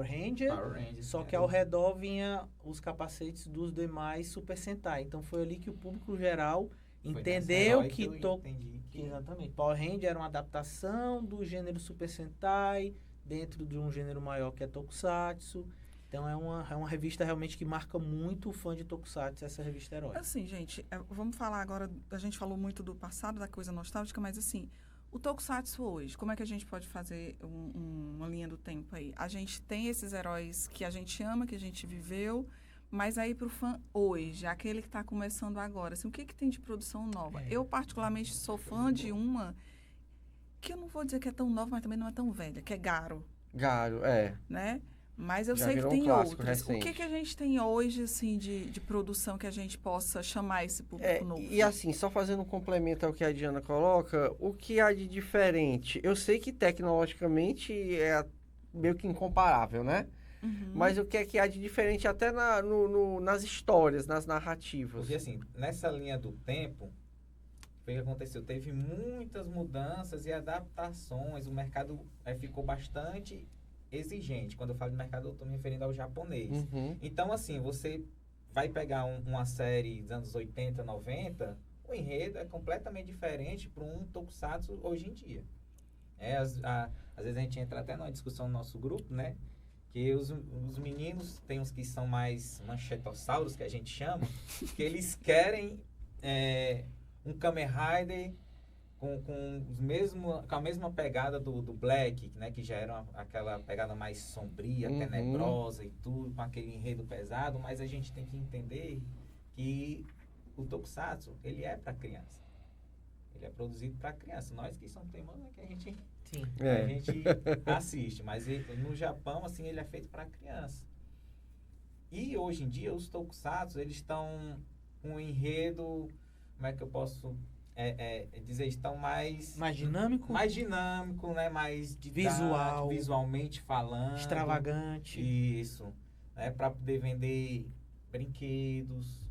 Ranger. Power Rangers, Só né? que ao redor vinha os capacetes dos demais Super Sentai. Então foi ali que o público geral Foi nessa entendeu Herói que eu entendi que Exatamente. Power Ranger era uma adaptação do gênero Super Sentai dentro de um gênero maior que é Tokusatsu. Então é uma revista realmente que marca muito o fã de Tokusatsu, essa revista Herói. Assim, gente, vamos falar agora, a gente falou muito do passado, da coisa nostálgica, mas assim, o Tokusatsu hoje, como é que a gente pode fazer uma linha do tempo aí? A gente tem esses heróis que a gente ama, que a gente viveu, mas aí pro fã hoje, aquele que está começando agora, assim, o que tem de produção nova? Eu, particularmente, sou fã de uma que eu não vou dizer que é tão nova, mas também não é tão velha, que é Garo, Garo, né? Mas eu Já sei que virou um tem clássico outras. O recente. que a gente tem hoje, assim, de produção que a gente possa chamar esse público É, novo? e assim, só fazendo um complemento ao que a Diana coloca, o que há de diferente? Eu sei que tecnologicamente é meio que incomparável, né? Uhum. Mas o que é que há de diferente até nas histórias, nas narrativas? Porque assim, nessa linha do tempo, o que aconteceu? Teve muitas mudanças e adaptações, o mercado ficou bastante exigente. Quando eu falo de mercado, eu estou me referindo ao japonês. Uhum. Então, assim, você vai pegar uma série dos anos 80, 90, o enredo é completamente diferente para um tokusatsu hoje em dia. Às vezes a gente entra até numa discussão no nosso grupo, né? Que os meninos, tem uns que são mais manchetossauros, que a gente chama, que eles querem um Kamen Rider com a mesma pegada do Black, né? Que já era aquela pegada mais sombria, Uhum. tenebrosa e tudo, com aquele enredo pesado, mas a gente tem que entender que o Tokusatsu, ele é para criança. Ele é produzido para criança. Nós que somos teimosos é que a gente Sim. É. a gente assiste, mas no Japão, assim, ele é feito para criança. E hoje em dia, os tokusatsu, eles estão com um enredo, como é que eu posso dizer, estão mais dinâmico, dinâmico, né? Mais didático, Visual. visualmente falando. extravagante. Isso, né? Para poder vender brinquedos.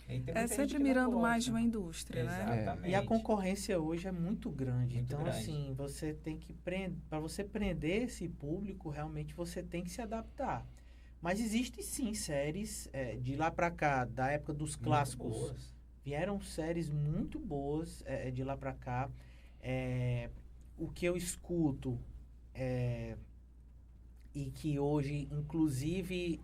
E tem muita gente sempre que não mirando gosta. mais de uma indústria, né? Exatamente. E a concorrência hoje é muito grande. Muito Então, grande. assim, você tem que para você prender esse público, realmente você tem que se adaptar. Mas existem sim séries de lá pra cá, da época dos Muito clássicos. boas. Vieram séries muito boas de lá pra cá. O que eu escuto e que hoje, inclusive,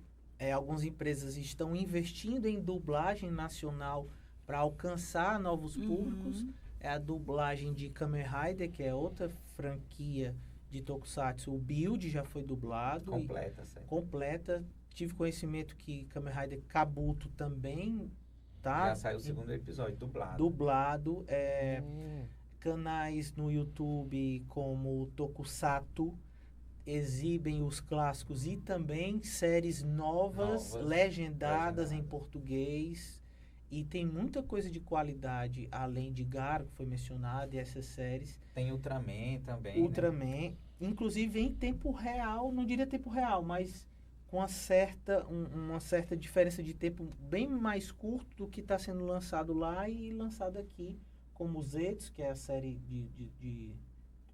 algumas empresas estão investindo em dublagem nacional para alcançar novos públicos. Uhum. É a dublagem de Kamen Rider, que é outra franquia de Tokusatsu. O Build já foi dublado. Completa, sério. Completa. Tive conhecimento que Kamen Rider Kabuto também tá Já saiu o segundo episódio, dublado. dublado. Hum. Canais no YouTube como Tokusato exibem os clássicos e também séries novas, legendadas em português. E tem muita coisa de qualidade, além de Garo, que foi mencionado, e essas séries. Tem Ultraman também, Ultraman, inclusive em tempo real, não diria tempo real, mas com uma certa diferença de tempo bem mais curto do que está sendo lançado lá e lançado aqui, como Zetsu, que é a série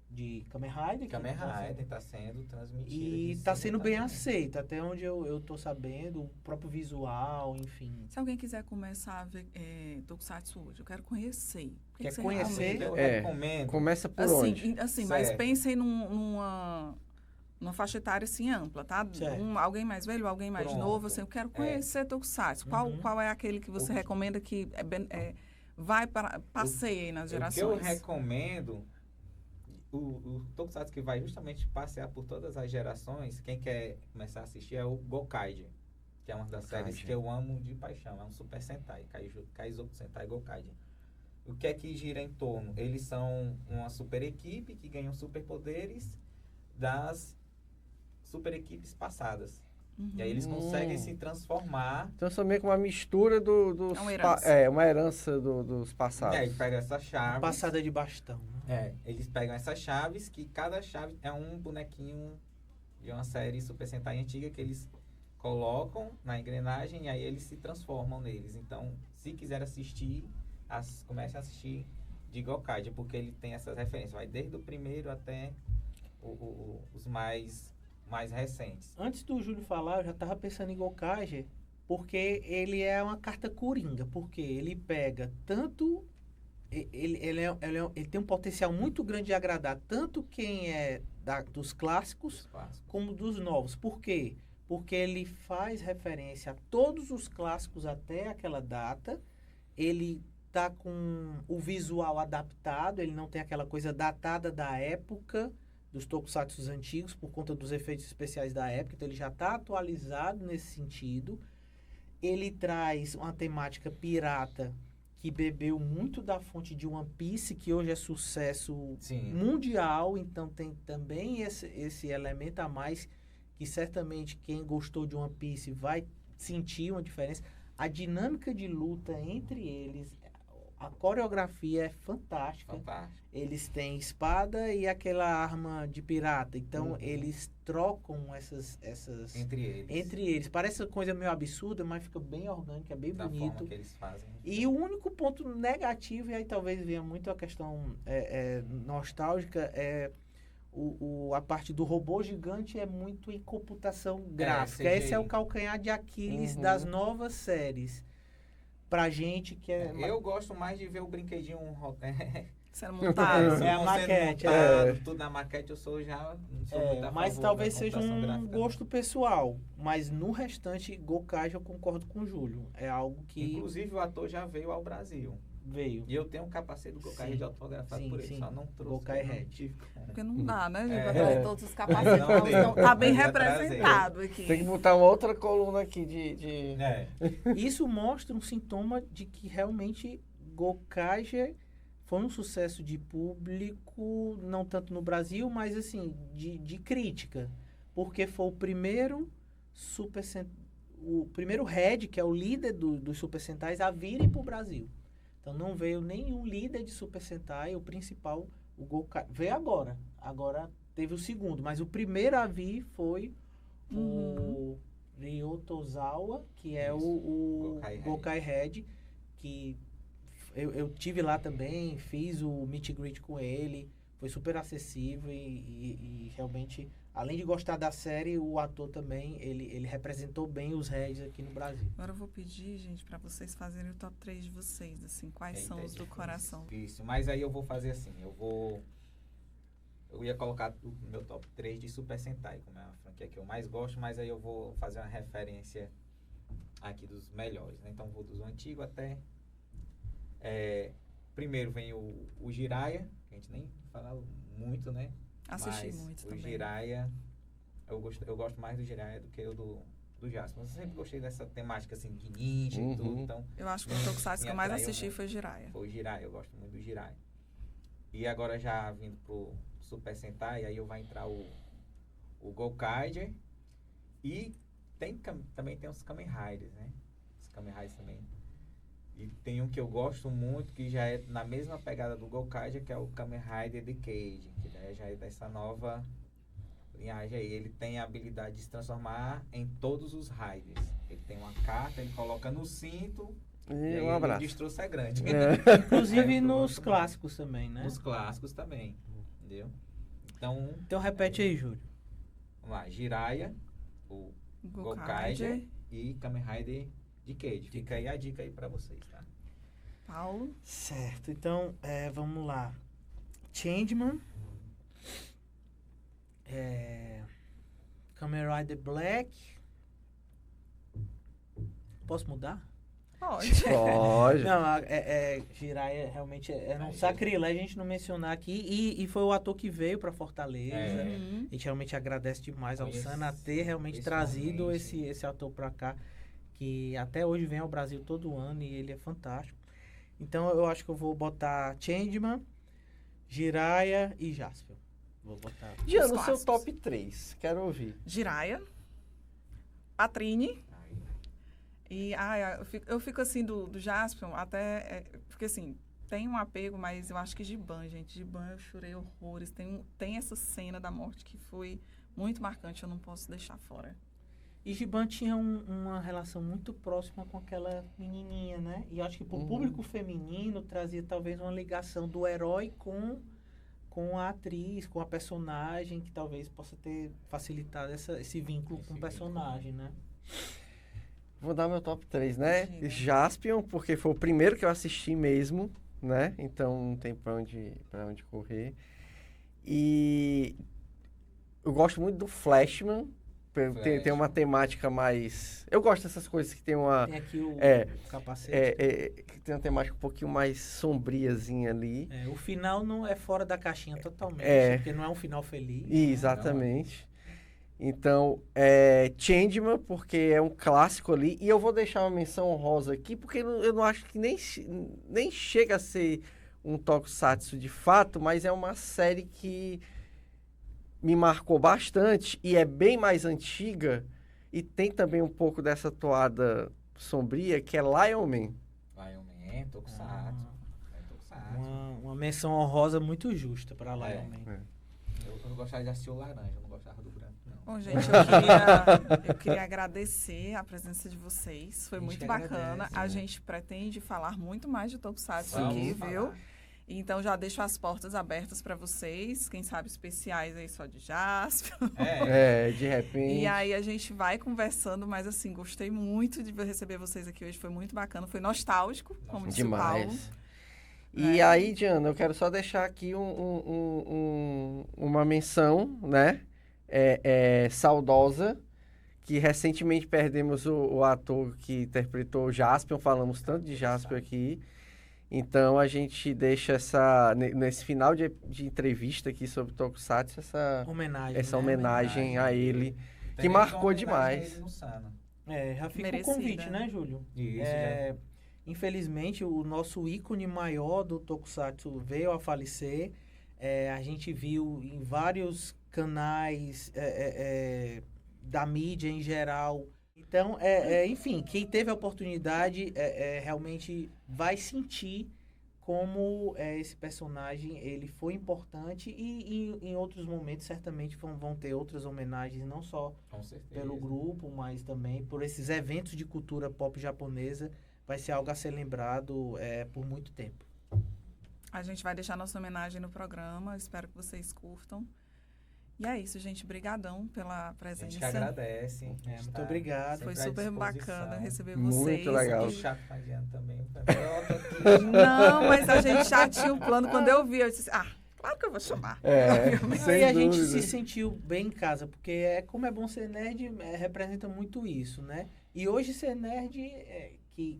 de Kamen Rider. Kamen Rider está sendo transmitido. E está sendo bem aceito, até onde eu tô sabendo, o próprio visual, enfim. Se alguém quiser começar a ver Tokusatsu hoje, eu quero conhecer. O que Quer você conhecer? recomenda? Eu É. recomendo. Começa por onde? Assim, mas Certo. pensem numa Uma faixa etária, assim, ampla, tá? Certo. Alguém mais velho, alguém mais Pronto. novo, assim, eu quero conhecer Tokusatsu. Qual é aquele que você recomenda que passeie nas O que eu gerações? recomendo, o Tokusatsu que vai justamente passear por todas as gerações, quem quer começar a assistir é o Gokaiger, que é uma das séries Gokaiger. que eu amo de paixão, é um Super Sentai, Kaizoku Sentai Gokaiger. O que é que gira em torno? Eles são uma super equipe que ganham superpoderes das super equipes passadas. E aí eles conseguem se transformar. Então, são meio que uma mistura dos... É uma herança. uma herança dos passados. E aí pega essa chave. Passada de bastão. Né? Eles pegam essas chaves, que cada chave é um bonequinho de uma série Super Sentai antiga que eles colocam na engrenagem e aí eles se transformam neles. Então, se quiser assistir, comece a assistir de Gokaiger, porque ele tem essas referências. Vai desde o primeiro até os mais recentes. Antes do Júlio falar, eu já estava pensando em Gokaiger, porque ele é uma carta coringa, porque ele pega tanto... Ele tem um potencial muito grande de agradar tanto quem é dos clássicos como dos novos. Por quê? Porque ele faz referência a todos os clássicos até aquela data. Ele tá com o visual adaptado, ele não tem aquela coisa datada da época dos tokusatsu antigos por conta dos efeitos especiais da época, então ele já está atualizado nesse sentido. Ele traz uma temática pirata que bebeu muito da fonte de One Piece, que hoje é sucesso mundial, então tem também esse elemento a mais que certamente quem gostou de One Piece vai sentir uma diferença. A dinâmica de luta entre eles, a coreografia é fantástica. Eles têm espada e aquela arma de pirata. Então, eles trocam essas entre eles. Parece uma coisa meio absurda, mas fica bem orgânica, é bem bonito. Forma que eles fazem. E o único ponto negativo, e aí talvez venha muito a questão nostálgica, é a parte do robô gigante é muito em computação gráfica. Esse é o calcanhar de Aquiles das novas séries. Pra gente que é... Eu gosto mais de ver o brinquedinho sendo montado. É a maquete. Tudo na maquete eu sou já... Não sou muito a mas favor talvez da seja computação um gráfica, gosto pessoal. Mas no restante, Gokaiger eu concordo com o Júlio. É algo que... Inclusive o ator já veio ao Brasil. Veio. E eu tenho um capacete do Gokaiger de autografado por ele. Só não trouxe. Gokaiger. Porque não dá, né, gente? É. Pra trazer todos os capacetes. Não, Então, tá bem não ia representado aqui. Tem que botar uma outra coluna aqui de... Isso mostra um sintoma de que realmente Gokaiger foi um sucesso de público, não tanto no Brasil, mas assim, de crítica. Porque foi o primeiro o primeiro Red, que é o líder dos Super Sentais, a virem para o Brasil. Então não veio nenhum líder de Super Sentai, o principal, o Gokaiger. Veio agora. Agora teve o segundo, mas o primeiro a vir foi o Ryotozawa, que é o Gokaiger Red, que eu tive lá também, fiz o meet and greet com ele, foi super acessível e realmente, além de gostar da série, o ator também, ele representou bem os Reds aqui no Brasil. Agora eu vou pedir, gente, para vocês fazerem o top 3 de vocês, assim, quais são os do coração. Isso, mas aí eu vou fazer assim, eu ia colocar o meu top 3 de Super Sentai, como é a franquia que eu mais gosto, mas aí eu vou fazer uma referência aqui dos melhores, né? Então vou dos antigos até... primeiro vem o Jiraiya, que a gente nem fala muito, né? Assisti mas muito o também. Jiraiya, eu gosto mais do Jiraiya do que o do Jasper. Eu sempre gostei dessa temática assim de ninja e tudo, então... Eu acho que o Tokusatsu que eu mais assisti foi Jiraiya. Foi o Jiraiya, eu gosto muito do Jiraiya. E agora já vindo pro Super Sentai, aí vai entrar o Gokaiger e também tem os Kamen Riders, né? Os Kamen Riders também. E tem um que eu gosto muito, que já é na mesma pegada do Gokaiger, que é o Kamen Rider Decade, que já é dessa nova linhagem aí. Ele tem a habilidade de se transformar em todos os Riders. Ele tem uma carta, ele coloca no cinto e um abraço. O destroço é grande. Inclusive nos clássicos também, né? Nos clássicos também, entendeu? Então repete aí, Júlio. Vamos lá, Jiraiya, o Gokaiger e Kamen Rider Decade. Fica aí a dica aí pra vocês, tá? Paulo. Certo, então vamos lá. Changeman. Kamen Rider Black. Posso mudar? Pode. Pode. Não, Jiraiya realmente é um sacrilégio a gente não mencionar aqui. E foi o ator que veio pra Fortaleza. Uhum. A gente realmente agradece demais ao Esse- Sana ter realmente esse trazido momento. esse ator pra cá, que até hoje vem ao Brasil todo ano e ele é fantástico. Então eu acho que eu vou botar Changeman, Jiraiya e Jaspion. Vou botar. Diana, Os o seu clássicos. top 3. Quero ouvir. Jiraiya, Patrine. Aí, E eu fico assim do Jaspion, até. Porque assim, tem um apego, mas eu acho que Giban, gente. Giban eu chorei horrores. Tem essa cena da morte que foi muito marcante, eu não posso deixar fora. E Giban tinha uma relação muito próxima com aquela menininha, né? E acho que pro Uhum. público feminino trazia talvez uma ligação do herói com a atriz, com a personagem, que talvez possa ter facilitado esse vínculo com o personagem, né? Vou dar meu top 3, né? Diga. Jaspion, porque foi o primeiro que eu assisti mesmo, né? Então não tem pra onde correr. E eu gosto muito do Flashman. Tem uma temática mais... Eu gosto dessas coisas que tem uma... Tem aqui o capacete. que tem uma temática um pouquinho mais sombriazinha ali. O final não é fora da caixinha totalmente, porque não é um final feliz. Exatamente. Então, Changeman, porque é um clássico ali. E eu vou deixar uma menção honrosa aqui, porque eu não acho que nem chega a ser um tokusatsu de fato, mas é uma série que me marcou bastante e é bem mais antiga. E tem também um pouco dessa toada sombria, que é Lion Man. Lion Man, Tokusatsu. É Tokusatsu. Uma menção honrosa muito justa para Lion É. Man. Eu gostava de assistir o laranja, eu não gostava do branco, não. Bom, gente, eu queria agradecer a presença de vocês. Foi A gente muito que bacana. agradece, A né? gente pretende falar muito mais de Tokusatsu Vamos aqui, falar. viu? Então já deixo as portas abertas para vocês. Quem sabe especiais aí só de Jaspion. De repente. E aí a gente vai conversando, mas assim, gostei muito de receber vocês aqui hoje. Foi muito bacana, foi nostálgico, como disse o Paulo. Demais. E aí, Diana, eu quero só deixar aqui uma menção, né? Saudosa, que recentemente perdemos o ator que interpretou o Jaspion, falamos tanto de Jaspion aqui. Então a gente deixa nesse final de entrevista aqui sobre Tokusatsu, essa Homenagem. homenagem a ele, que Também marcou tem uma homenagem a demais. ele no Sana. Já fica Merecida. o convite, né, Júlio? Isso, Infelizmente, o nosso ícone maior do Tokusatsu veio a falecer. A gente viu em vários canais da mídia em geral. Então, enfim, quem teve a oportunidade realmente vai sentir como esse personagem ele foi importante e em outros momentos certamente vão ter outras homenagens, não só com certeza. pelo grupo, mas também por esses eventos de cultura pop japonesa. Vai ser algo a ser lembrado por muito tempo. A gente vai deixar nossa homenagem no programa. Espero que vocês curtam. E é isso, gente. Brigadão pela A presença. gente que agradece. A gente Muito tá obrigado. Foi sempre à super disposição. bacana receber Muito vocês. legal. Tô E- chato com a Diana também. Eu tô aqui. Não, mas a gente já tinha um plano. Quando eu vi, eu disse, claro que eu vou chamar. Sem E a gente dúvida. se sentiu bem em casa, porque como é bom ser nerd, representa muito isso, né? E hoje ser nerd,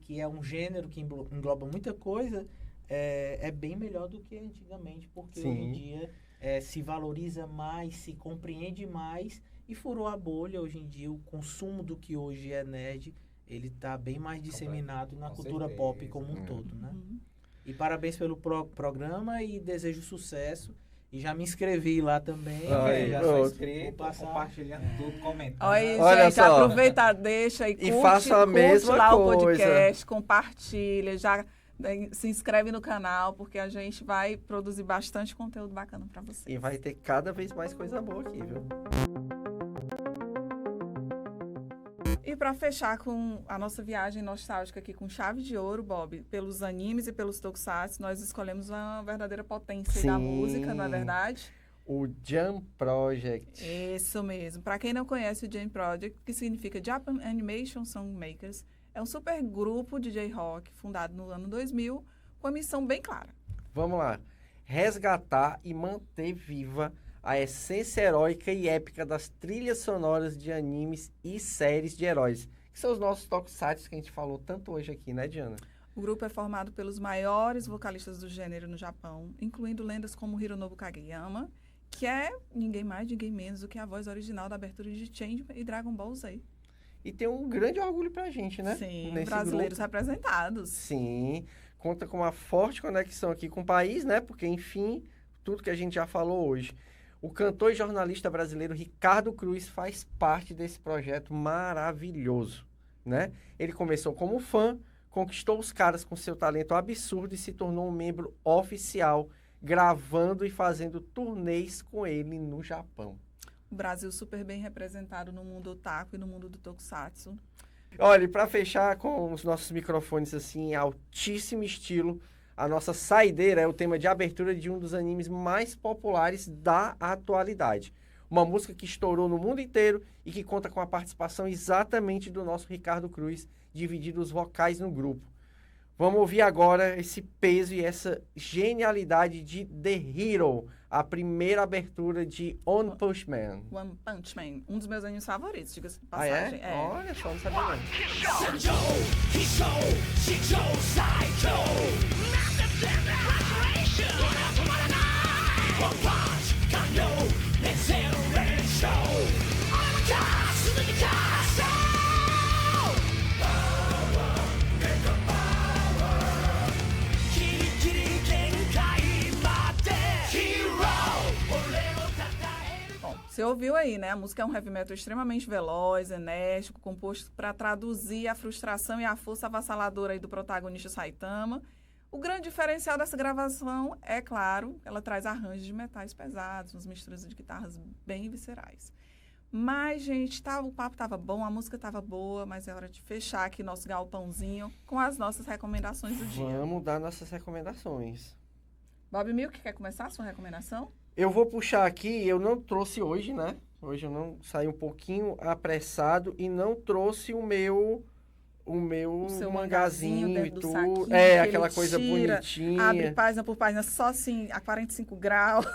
que é um gênero que engloba muita coisa, é bem melhor do que antigamente, porque Sim. hoje em dia se valoriza mais, se compreende mais e furou a bolha. Hoje em dia o consumo do que hoje é nerd, ele tá bem mais disseminado na Com cultura certeza. pop como um todo, né? Uhum. E parabéns pelo programa e desejo sucesso. E já me inscrevi lá também. Aí, já pronto. sou inscrito, Vou passar. compartilhando tudo, comentando. Olha aí, Olha gente, só. aproveita, deixa e curte, faça a curte mesma lá o coisa. podcast, compartilha, já se inscreve no canal, porque a gente vai produzir bastante conteúdo bacana para vocês. E vai ter cada vez mais coisa boa aqui, viu? E para fechar com a nossa viagem nostálgica aqui com chave de ouro, Bob, pelos animes e pelos tokusatsu, nós escolhemos uma verdadeira potência da Sim. música, não é verdade? O Jam Project. Isso mesmo. Para quem não conhece o Jam Project, que significa Japan Animation Songmakers, é um super grupo de J-Rock fundado no ano 2000 com a missão bem clara. Vamos lá. Resgatar e manter viva a essência heróica e épica das trilhas sonoras de animes e séries de heróis. Que são os nossos tokusatsu que a gente falou tanto hoje aqui, né, Diana? O grupo é formado pelos maiores vocalistas do gênero no Japão, incluindo lendas como Hironobu Kageyama, que é ninguém mais, ninguém menos do que a voz original da abertura de Changeman e Dragon Ball Z. E tem um grande orgulho pra gente, né? Sim, Nesse brasileiros grupo. representados. Sim, conta com uma forte conexão aqui com o país, né? Porque, enfim, tudo que a gente já falou hoje. O cantor e jornalista brasileiro Ricardo Cruz faz parte desse projeto maravilhoso, né? Ele começou como fã, conquistou os caras com seu talento absurdo e se tornou um membro oficial, gravando e fazendo turnês com ele no Japão. O Brasil super bem representado no mundo otaku e no mundo do tokusatsu. Olha, e para fechar com os nossos microfones assim, em altíssimo estilo, a nossa saideira é o tema de abertura de um dos animes mais populares da atualidade. Uma música que estourou no mundo inteiro e que conta com a participação exatamente do nosso Ricardo Cruz, dividindo os vocais no grupo. Vamos ouvir agora esse peso e essa genialidade de The Hero, a primeira abertura de One Punch Man. One Punch Man, um dos meus animes favoritos, diga-se de Ah, passagem. é? Olha só, não sabia não. Bom, você ouviu aí, né? A música é um heavy metal extremamente veloz, enérgico, composto para traduzir a frustração e a força avassaladora aí do protagonista Saitama. O grande diferencial dessa gravação é, claro, ela traz arranjos de metais pesados, umas misturas de guitarras bem viscerais. Mas, gente, o papo estava bom, a música estava boa, mas é hora de fechar aqui nosso galpãozinho com as nossas recomendações do dia. Vamos dar nossas recomendações. Bob Milk, quer começar a sua recomendação? Eu vou puxar aqui, eu não trouxe hoje, né? Hoje eu não saí um pouquinho apressado e não trouxe o meu seu mangazinho dentro e do tudo. saquinho, É, que aquela ele coisa tira, bonitinha. abre página por página só assim, a 45 graus.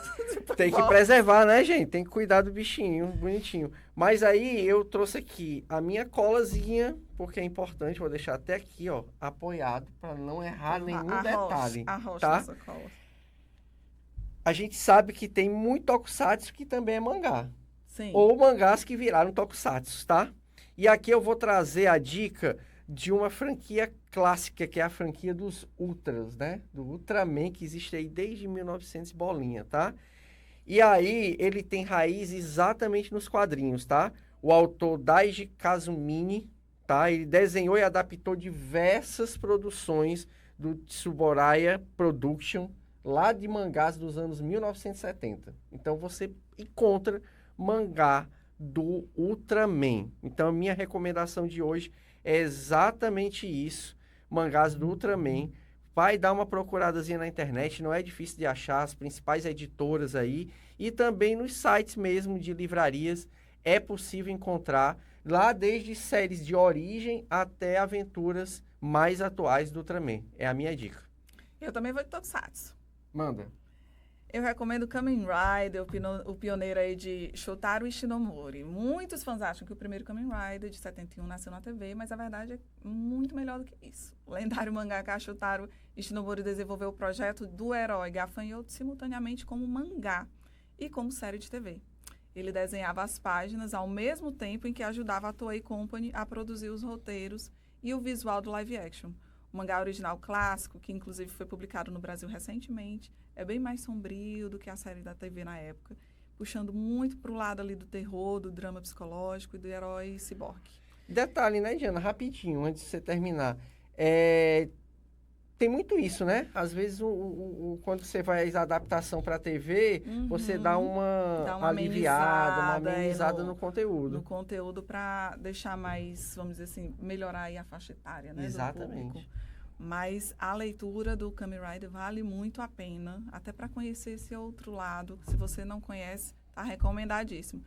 Tem que preservar, né, gente? Tem que cuidar do bichinho, bonitinho. Mas aí eu trouxe aqui a minha colazinha, porque é importante, vou deixar até aqui, ó, apoiado, para não errar nenhum detalhe, Arrocha tá? essa cola. A gente sabe que tem muito tokusatsu que também é mangá. Sim. Ou mangás que viraram tokusatsu, tá? E aqui eu vou trazer a dica de uma franquia clássica, que é a franquia dos Ultras, né? Do Ultraman, que existe aí desde 1900 bolinha, tá? E aí, ele tem raiz exatamente nos quadrinhos, tá? O autor Daiji Kazumine, tá? Ele desenhou e adaptou diversas produções do Tsuburaya Production, lá de mangás dos anos 1970. Então, você encontra mangá do Ultraman. Então, a minha recomendação de hoje é exatamente isso. Mangás do Ultraman. Vai dar uma procuradazinha na internet, não é difícil de achar, as principais editoras aí. E também nos sites mesmo de livrarias é possível encontrar, lá desde séries de origem até aventuras mais atuais do Ultraman. É a minha dica. Eu também vou de Tokusatsu. Manda. Eu recomendo Kamen Rider, o pioneiro aí de Shotaro Ishinomori. Muitos fãs acham que o primeiro Kamen Rider de 71 nasceu na TV, mas a verdade é muito melhor do que isso. O lendário mangaka Shotaro Ishinomori desenvolveu o projeto do herói Gafanhoto simultaneamente como mangá e como série de TV. Ele desenhava as páginas ao mesmo tempo em que ajudava a Toei Company a produzir os roteiros e o visual do live action. O mangá original clássico, que inclusive foi publicado no Brasil recentemente, é bem mais sombrio do que a série da TV na época, puxando muito pro lado ali do terror, do drama psicológico e do herói ciborgue. Detalhe, né, Diana? Rapidinho, antes de você terminar. Tem muito isso, né? Às vezes, quando você faz a adaptação para a TV, você dá uma aliviada, uma amenizada no conteúdo. No conteúdo para deixar mais, vamos dizer assim, melhorar aí a faixa etária, né? Exatamente. Do público. Mas a leitura do Kamen Rider vale muito a pena, até para conhecer esse outro lado. Se você não conhece, tá recomendadíssimo.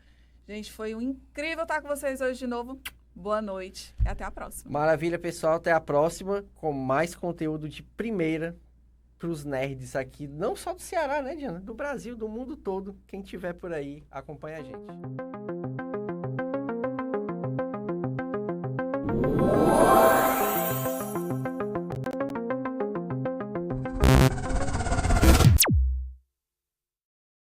Gente, foi incrível estar com vocês hoje de novo. Boa noite e até a próxima. Maravilha, pessoal. Até a próxima com mais conteúdo de primeira pros nerds aqui, não só do Ceará, né, Diana? Do Brasil, do mundo todo. Quem tiver por aí, acompanha a gente.